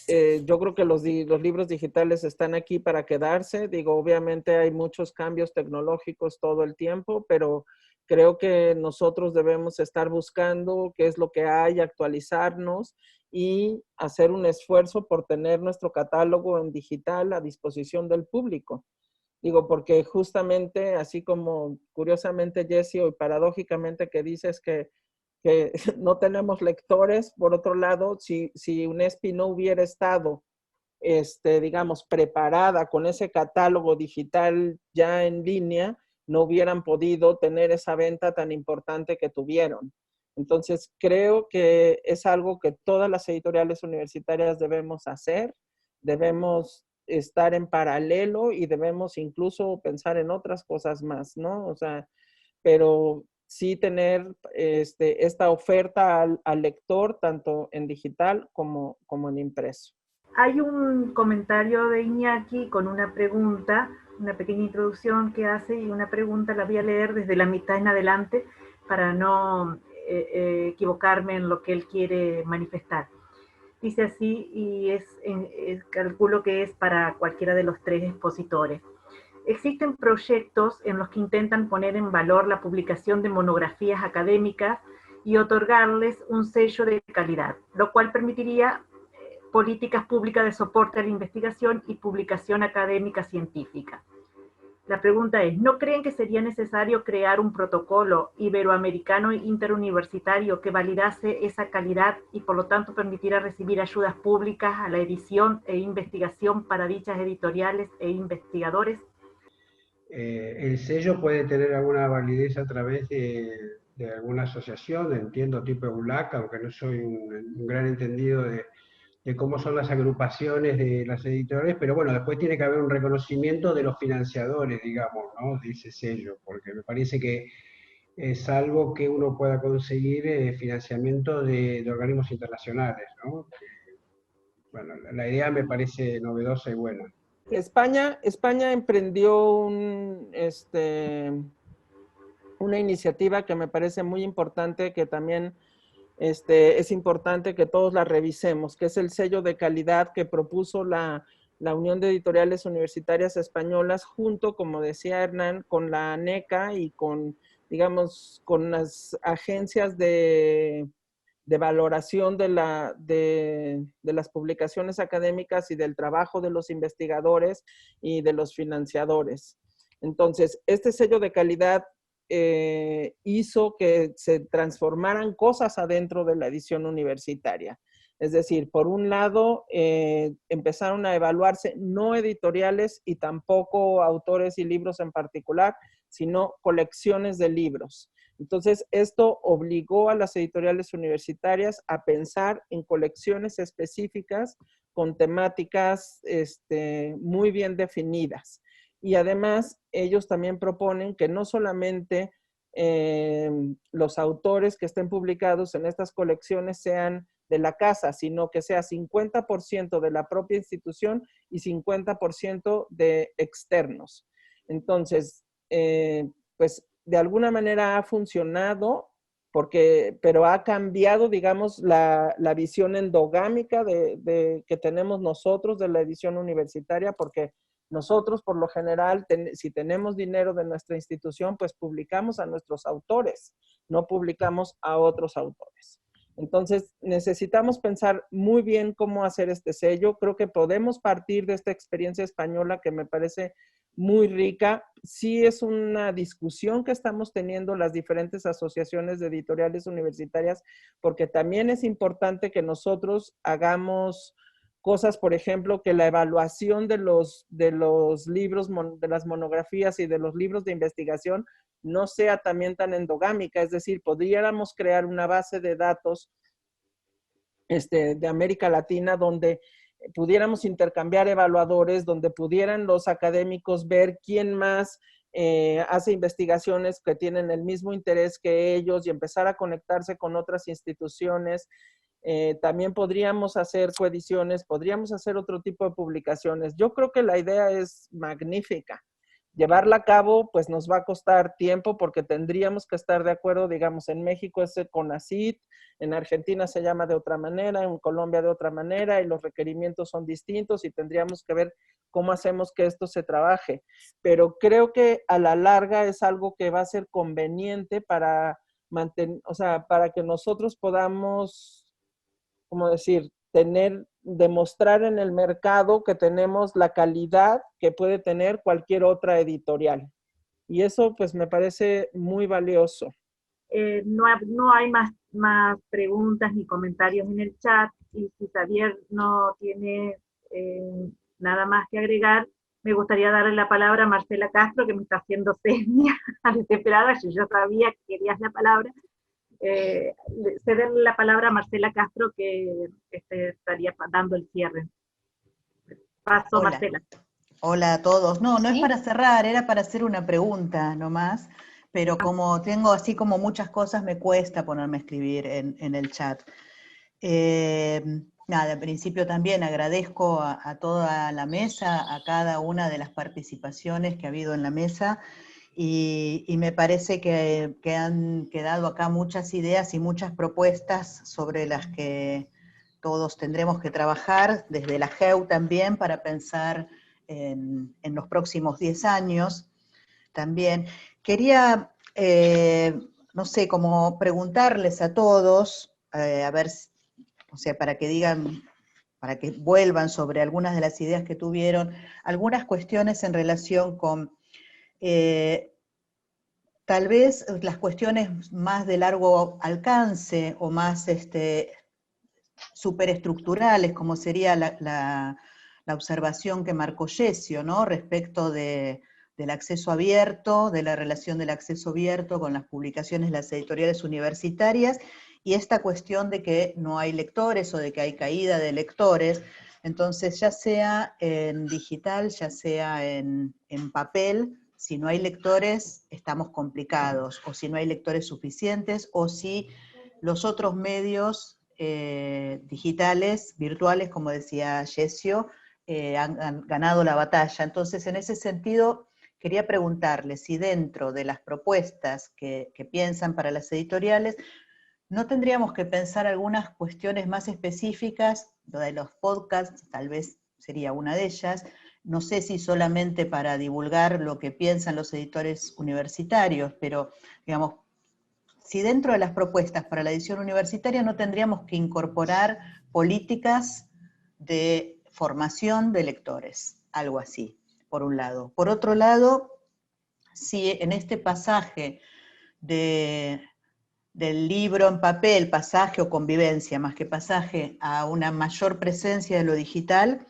yo creo que los libros digitales están aquí para quedarse. Digo, obviamente hay muchos cambios tecnológicos todo el tiempo, pero creo que nosotros debemos estar buscando qué es lo que hay, actualizarnos y hacer un esfuerzo por tener nuestro catálogo en digital a disposición del público. Digo, porque justamente, así como curiosamente, Jessio, y paradójicamente que dices que no tenemos lectores, por otro lado, si UNESP no hubiera estado, digamos, preparada con ese catálogo digital ya en línea, no hubieran podido tener esa venta tan importante que tuvieron. Entonces, creo que es algo que todas las editoriales universitarias debemos hacer, debemos estar en paralelo y debemos incluso pensar en otras cosas más, ¿no? O sea, pero sí tener esta oferta al lector, tanto en digital como en impreso. Hay un comentario de Iñaki con una pregunta, una pequeña introducción que hace y una pregunta la voy a leer desde la mitad en adelante para no equivocarme en lo que él quiere manifestar. Dice así, y calculo que es para cualquiera de los tres expositores. Existen proyectos en los que intentan poner en valor la publicación de monografías académicas y otorgarles un sello de calidad, lo cual permitiría políticas públicas de soporte a la investigación y publicación académica científica. La pregunta es, ¿no creen que sería necesario crear un protocolo iberoamericano interuniversitario que validase esa calidad y por lo tanto permitiera recibir ayudas públicas a la edición e investigación para dichas editoriales e investigadores? El sello puede tener alguna validez a través de alguna asociación, entiendo tipo EULAC, aunque no soy un gran entendido de cómo son las agrupaciones de las editoriales, pero bueno, después tiene que haber un reconocimiento de los financiadores, digamos, ¿no? De ese sello, porque me parece que es algo que uno pueda conseguir financiamiento de organismos internacionales, ¿no? Bueno, la idea me parece novedosa y buena. España emprendió una iniciativa que me parece muy importante, que también es importante que todos la revisemos, que es el sello de calidad que propuso la Unión de Editoriales Universitarias Españolas, junto, como decía Hernán, con la ANECA y con, digamos, con las agencias de valoración de las publicaciones académicas y del trabajo de los investigadores y de los financiadores. Entonces, este sello de calidad hizo que se transformaran cosas adentro de la edición universitaria. Es decir, por un lado, empezaron a evaluarse no editoriales y tampoco autores y libros en particular, sino colecciones de libros. Entonces, esto obligó a las editoriales universitarias a pensar en colecciones específicas con temáticas muy bien definidas. Y además, ellos también proponen que no solamente los autores que estén publicados en estas colecciones sean de la casa, sino que sea 50% de la propia institución y 50% de externos. Entonces, pues de alguna manera ha funcionado, pero ha cambiado, digamos, la visión endogámica que tenemos nosotros de la edición universitaria, porque nosotros, por lo general, si tenemos dinero de nuestra institución, pues publicamos a nuestros autores, no publicamos a otros autores. Entonces, necesitamos pensar muy bien cómo hacer este sello. Creo que podemos partir de esta experiencia española que me parece muy rica. Sí es una discusión que estamos teniendo las diferentes asociaciones de editoriales universitarias, porque también es importante que nosotros hagamos cosas, por ejemplo, que la evaluación de los libros, de las monografías y de los libros de investigación no sea también tan endogámica, es decir, podríamos crear una base de datos de América Latina donde pudiéramos intercambiar evaluadores, donde pudieran los académicos ver quién más hace investigaciones que tienen el mismo interés que ellos y empezar a conectarse con otras instituciones. También podríamos hacer coediciones, podríamos hacer otro tipo de publicaciones. Yo creo que la idea es magnífica. Llevarla a cabo, pues nos va a costar tiempo porque tendríamos que estar de acuerdo, digamos, en México es el CONACYT, en Argentina se llama de otra manera, en Colombia de otra manera, y los requerimientos son distintos y tendríamos que ver cómo hacemos que esto se trabaje. Pero creo que a la larga es algo que va a ser conveniente para para que nosotros podamos, ¿cómo decir?, demostrar en el mercado que tenemos la calidad que puede tener cualquier otra editorial. Y eso pues me parece muy valioso. No hay más preguntas ni comentarios en el chat, y si Xavier no tiene nada más que agregar, me gustaría darle la palabra a Marcela Castro, que me está haciendo señas desesperada, yo sabía que querías la palabra. Cederle la palabra a Marcela Castro, que estaría dando el cierre. Paso, Hola. Marcela. Hola a todos. No ¿Sí? es para cerrar, era para hacer una pregunta nomás, pero como tengo así como muchas cosas, me cuesta ponerme a escribir en el chat. Nada, en principio también agradezco a toda la mesa, a cada una de las participaciones que ha habido en la mesa, y me parece que han quedado acá muchas ideas y muchas propuestas sobre las que todos tendremos que trabajar, desde la GEU también, para pensar en los próximos 10 años. También quería, no sé, como preguntarles a todos, a ver, o sea, para que digan, para que vuelvan sobre algunas de las ideas que tuvieron, algunas cuestiones en relación con tal vez las cuestiones más de largo alcance o más superestructurales, como sería la observación que marcó Yesio, ¿no?, respecto del acceso abierto, de la relación del acceso abierto con las publicaciones de las editoriales universitarias, y esta cuestión de que no hay lectores o de que hay caída de lectores. Entonces, ya sea en digital, ya sea en papel, si no hay lectores estamos complicados, o si no hay lectores suficientes, o si los otros medios digitales, virtuales, como decía Yesio, han ganado la batalla. Entonces, en ese sentido, quería preguntarle si dentro de las propuestas que piensan para las editoriales, ¿no tendríamos que pensar algunas cuestiones más específicas? Lo de los podcasts tal vez sería una de ellas. No sé si solamente para divulgar lo que piensan los editores universitarios, pero digamos, si dentro de las propuestas para la edición universitaria no tendríamos que incorporar políticas de formación de lectores, algo así, por un lado. Por otro lado, si en este pasaje del libro en papel, pasaje o convivencia, más que pasaje, a una mayor presencia de lo digital,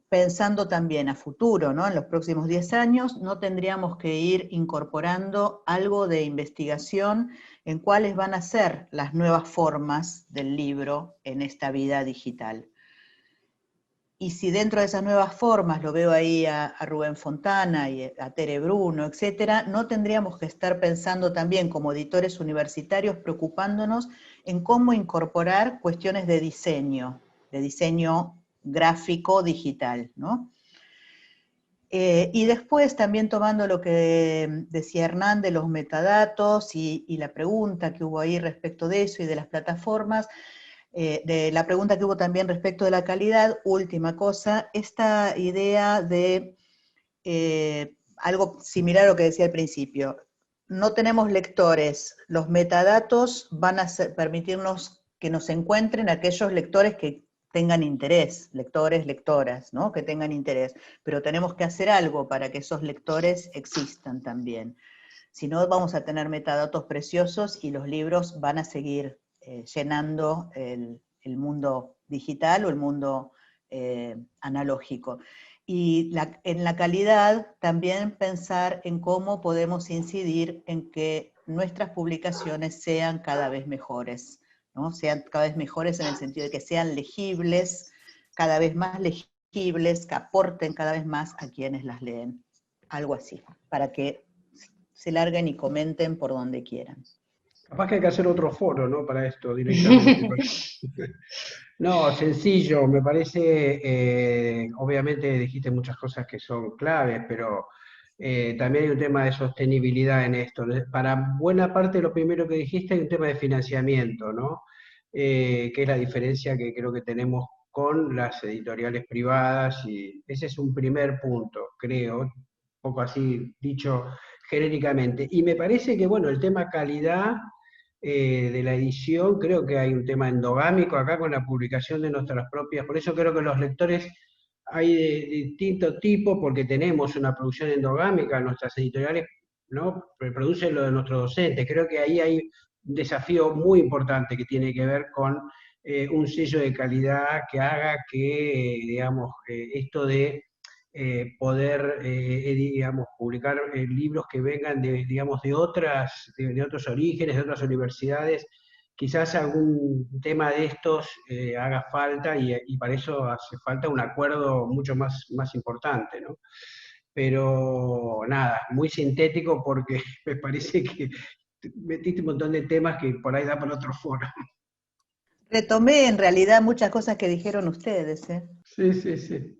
pensando también a futuro, ¿no?, en los próximos 10 años, no tendríamos que ir incorporando algo de investigación en cuáles van a ser las nuevas formas del libro en esta vida digital. Y si dentro de esas nuevas formas, lo veo ahí a Rubén Fontana y a Tere Bruno, etcétera, no tendríamos que estar pensando también como editores universitarios preocupándonos en cómo incorporar cuestiones de diseño gráfico digital, ¿no? Y después también tomando lo que decía Hernán de los metadatos y la pregunta que hubo ahí respecto de eso y de las plataformas, de la pregunta que hubo también respecto de la calidad, última cosa, esta idea de algo similar a lo que decía al principio. No tenemos lectores, los metadatos van a permitirnos que nos encuentren aquellos lectores que tengan interés, lectores, lectoras, ¿no? Que tengan interés, pero tenemos que hacer algo para que esos lectores existan también. Si no, vamos a tener metadatos preciosos y los libros van a seguir llenando el mundo digital o el mundo analógico. Y en la calidad también pensar en cómo podemos incidir en que nuestras publicaciones sean cada vez mejores, ¿no? Sean cada vez mejores en el sentido de que sean legibles, cada vez más legibles, que aporten cada vez más a quienes las leen. Algo así, para que se larguen y comenten por donde quieran. Capaz que hay que hacer otro foro, ¿no? Para esto directamente. No, sencillo, me parece, obviamente dijiste muchas cosas que son claves, pero también hay un tema de sostenibilidad en esto. Para buena parte lo primero que dijiste hay un tema de financiamiento, ¿no? Que es la diferencia que creo que tenemos con las editoriales privadas, y ese es un primer punto, creo, un poco así dicho genéricamente. Y me parece que, bueno, el tema calidad de la edición, creo que hay un tema endogámico acá con la publicación de nuestras propias, por eso creo que los lectores hay de distinto tipo, porque tenemos una producción endogámica, nuestras editoriales, ¿no? Producen lo de nuestros docentes. Creo que ahí hay un desafío muy importante que tiene que ver con un sello de calidad que haga que, digamos, esto de poder, digamos, publicar libros que vengan de, digamos, de otros orígenes, de otras universidades. Quizás algún tema de estos haga falta y para eso hace falta un acuerdo mucho más importante, ¿no? Pero nada, muy sintético porque me parece que metiste un montón de temas que por ahí da para otro foro. Retomé en realidad muchas cosas que dijeron ustedes, ¿eh? Sí, sí, sí.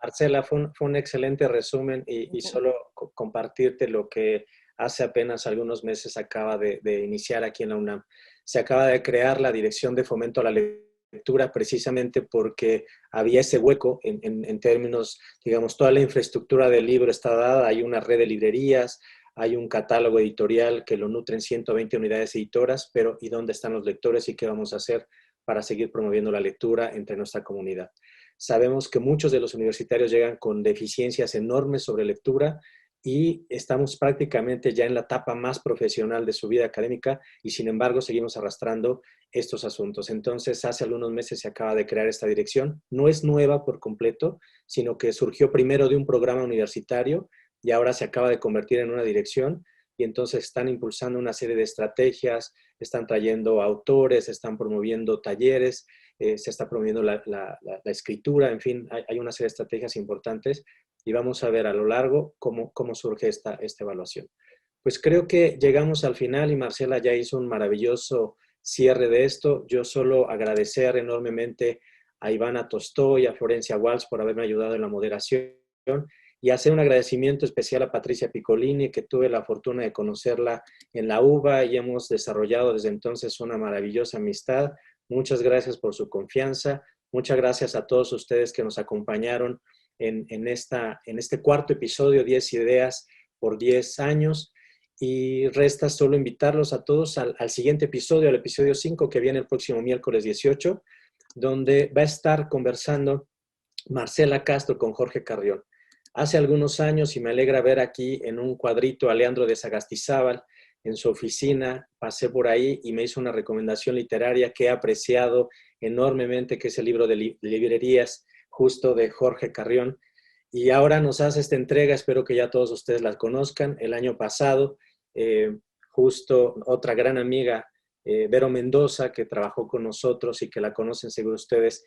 Marcela, fue un excelente resumen y solo compartirte lo que hace apenas algunos meses acaba de iniciar aquí en la UNAM. Se acaba de crear la Dirección de Fomento a la Lectura precisamente porque había ese hueco en términos, digamos, toda la infraestructura del libro está dada, hay una red de librerías, hay un catálogo editorial que lo nutren 120 unidades editoras, pero ¿y dónde están los lectores y qué vamos a hacer para seguir promoviendo la lectura entre nuestra comunidad? Sabemos que muchos de los universitarios llegan con deficiencias enormes sobre lectura y estamos prácticamente ya en la etapa más profesional de su vida académica y sin embargo seguimos arrastrando estos asuntos. Entonces, hace algunos meses se acaba de crear esta dirección. No es nueva por completo, sino que surgió primero de un programa universitario y ahora se acaba de convertir en una dirección y entonces están impulsando una serie de estrategias, están trayendo autores, están promoviendo talleres, se está promoviendo la escritura, en fin, hay una serie de estrategias importantes y vamos a ver a lo largo cómo surge esta evaluación. Pues creo que llegamos al final y Marcela ya hizo un maravilloso cierre de esto. Yo solo agradecer enormemente a Ivana Tostó y a Florencia Walsh por haberme ayudado en la moderación y hacer un agradecimiento especial a Patricia Piccolini, que tuve la fortuna de conocerla en la UBA y hemos desarrollado desde entonces una maravillosa amistad. Muchas gracias por su confianza. Muchas gracias a todos ustedes que nos acompañaron en este cuarto episodio, 10 ideas por 10 años. Y resta solo invitarlos a todos al siguiente episodio, al episodio 5, que viene el próximo miércoles 18, donde va a estar conversando Marcela Castro con Jorge Carrión. Hace algunos años, y me alegra ver aquí en un cuadrito a Leandro de Sagastizábal en su oficina, pasé por ahí y me hizo una recomendación literaria que he apreciado enormemente, que es el libro de librerías, justo de Jorge Carrión. Y ahora nos hace esta entrega, espero que ya todos ustedes la conozcan. El año pasado, justo otra gran amiga, Vero Mendoza, que trabajó con nosotros y que la conocen seguro ustedes,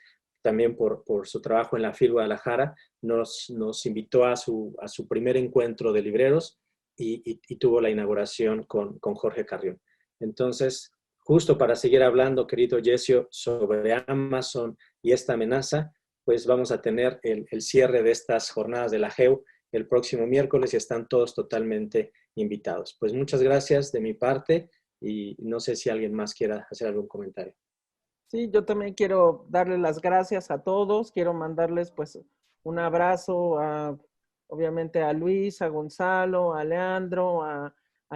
también por su trabajo en la FIL Guadalajara, nos invitó a su primer encuentro de libreros y tuvo la inauguración con Jorge Carrión. Entonces, justo para seguir hablando, querido Yesio, sobre Amazon y esta amenaza, pues vamos a tener el cierre de estas jornadas de la GEU el próximo miércoles y están todos totalmente invitados. Pues muchas gracias de mi parte y no sé si alguien más quiera hacer algún comentario. Sí, yo también quiero darles las gracias a todos, quiero mandarles pues un abrazo obviamente a Luis, a Gonzalo, a Leandro, a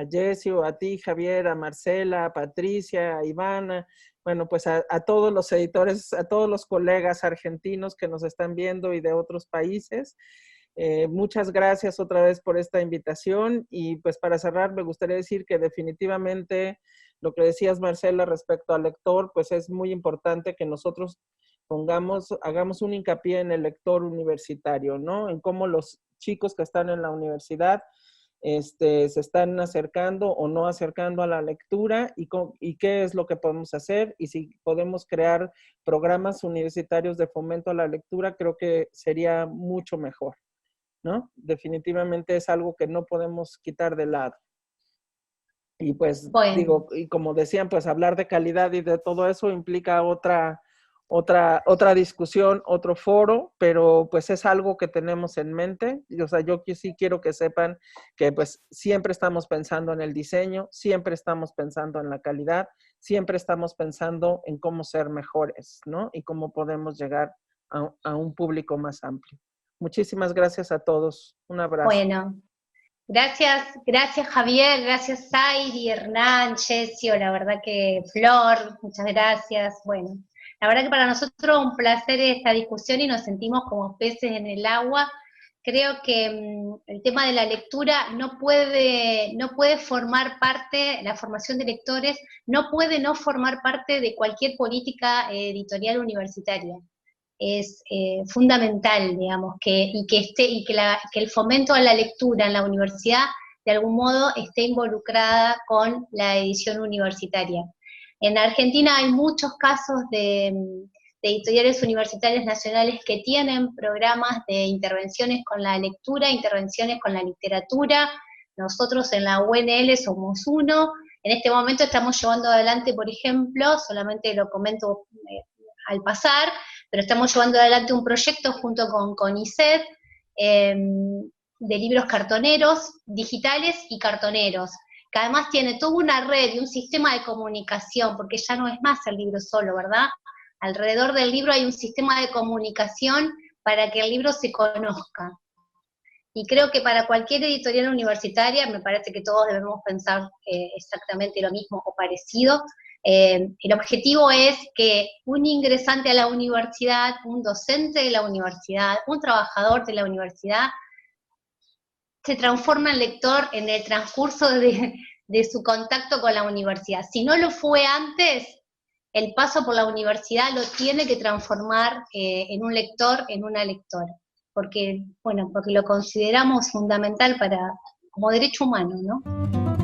Yesio, a ti, Javier, a Marcela, a Patricia, a Ivana, bueno, pues a todos los editores, a todos los colegas argentinos que nos están viendo y de otros países. Muchas gracias otra vez por esta invitación y pues para cerrar me gustaría decir que definitivamente lo que decías, Marcela, respecto al lector, pues es muy importante que nosotros hagamos un hincapié en el lector universitario, ¿no? En cómo los chicos que están en la universidad se están acercando o no acercando a la lectura y qué es lo que podemos hacer y si podemos crear programas universitarios de fomento a la lectura, creo que sería mucho mejor, ¿no? Definitivamente es algo que no podemos quitar de lado. Y pues digo, y como decían, pues hablar de calidad y de todo eso implica otra discusión, otro foro, pero pues es algo que tenemos en mente. O sea, yo sí quiero que sepan que pues siempre estamos pensando en el diseño, siempre estamos pensando en la calidad, siempre estamos pensando en cómo ser mejores, ¿no? Y cómo podemos llegar a un público más amplio. Muchísimas gracias a todos. Un abrazo. Bueno, gracias Javier, gracias Zairi, Hernán, Yesio, la verdad que Flor, muchas gracias. Bueno, la verdad que para nosotros un placer esta discusión y nos sentimos como peces en el agua. Creo que el tema de la lectura no puede formar parte, la formación de lectores no puede no formar parte de cualquier política editorial universitaria. Es fundamental, digamos, que el fomento a la lectura en la universidad de algún modo esté involucrada con la edición universitaria. En Argentina hay muchos casos de editoriales universitarias nacionales que tienen programas de intervenciones con la lectura, intervenciones con la literatura. Nosotros en la UNL somos uno. En este momento estamos llevando adelante, por ejemplo, solamente lo comento al pasar, pero estamos llevando adelante un proyecto junto con CONICET de libros cartoneros, digitales y cartoneros, que además tiene toda una red y un sistema de comunicación, porque ya no es más el libro solo, ¿verdad? Alrededor del libro hay un sistema de comunicación para que el libro se conozca. Y creo que para cualquier editorial universitaria, me parece que todos debemos pensar exactamente lo mismo o parecido. El objetivo es que un ingresante a la universidad, un docente de la universidad, un trabajador de la universidad, se transforma en lector en el transcurso de su contacto con la universidad. Si no lo fue antes, el paso por la universidad lo tiene que transformar en un lector, en una lectora, porque lo consideramos fundamental como derecho humano, ¿no?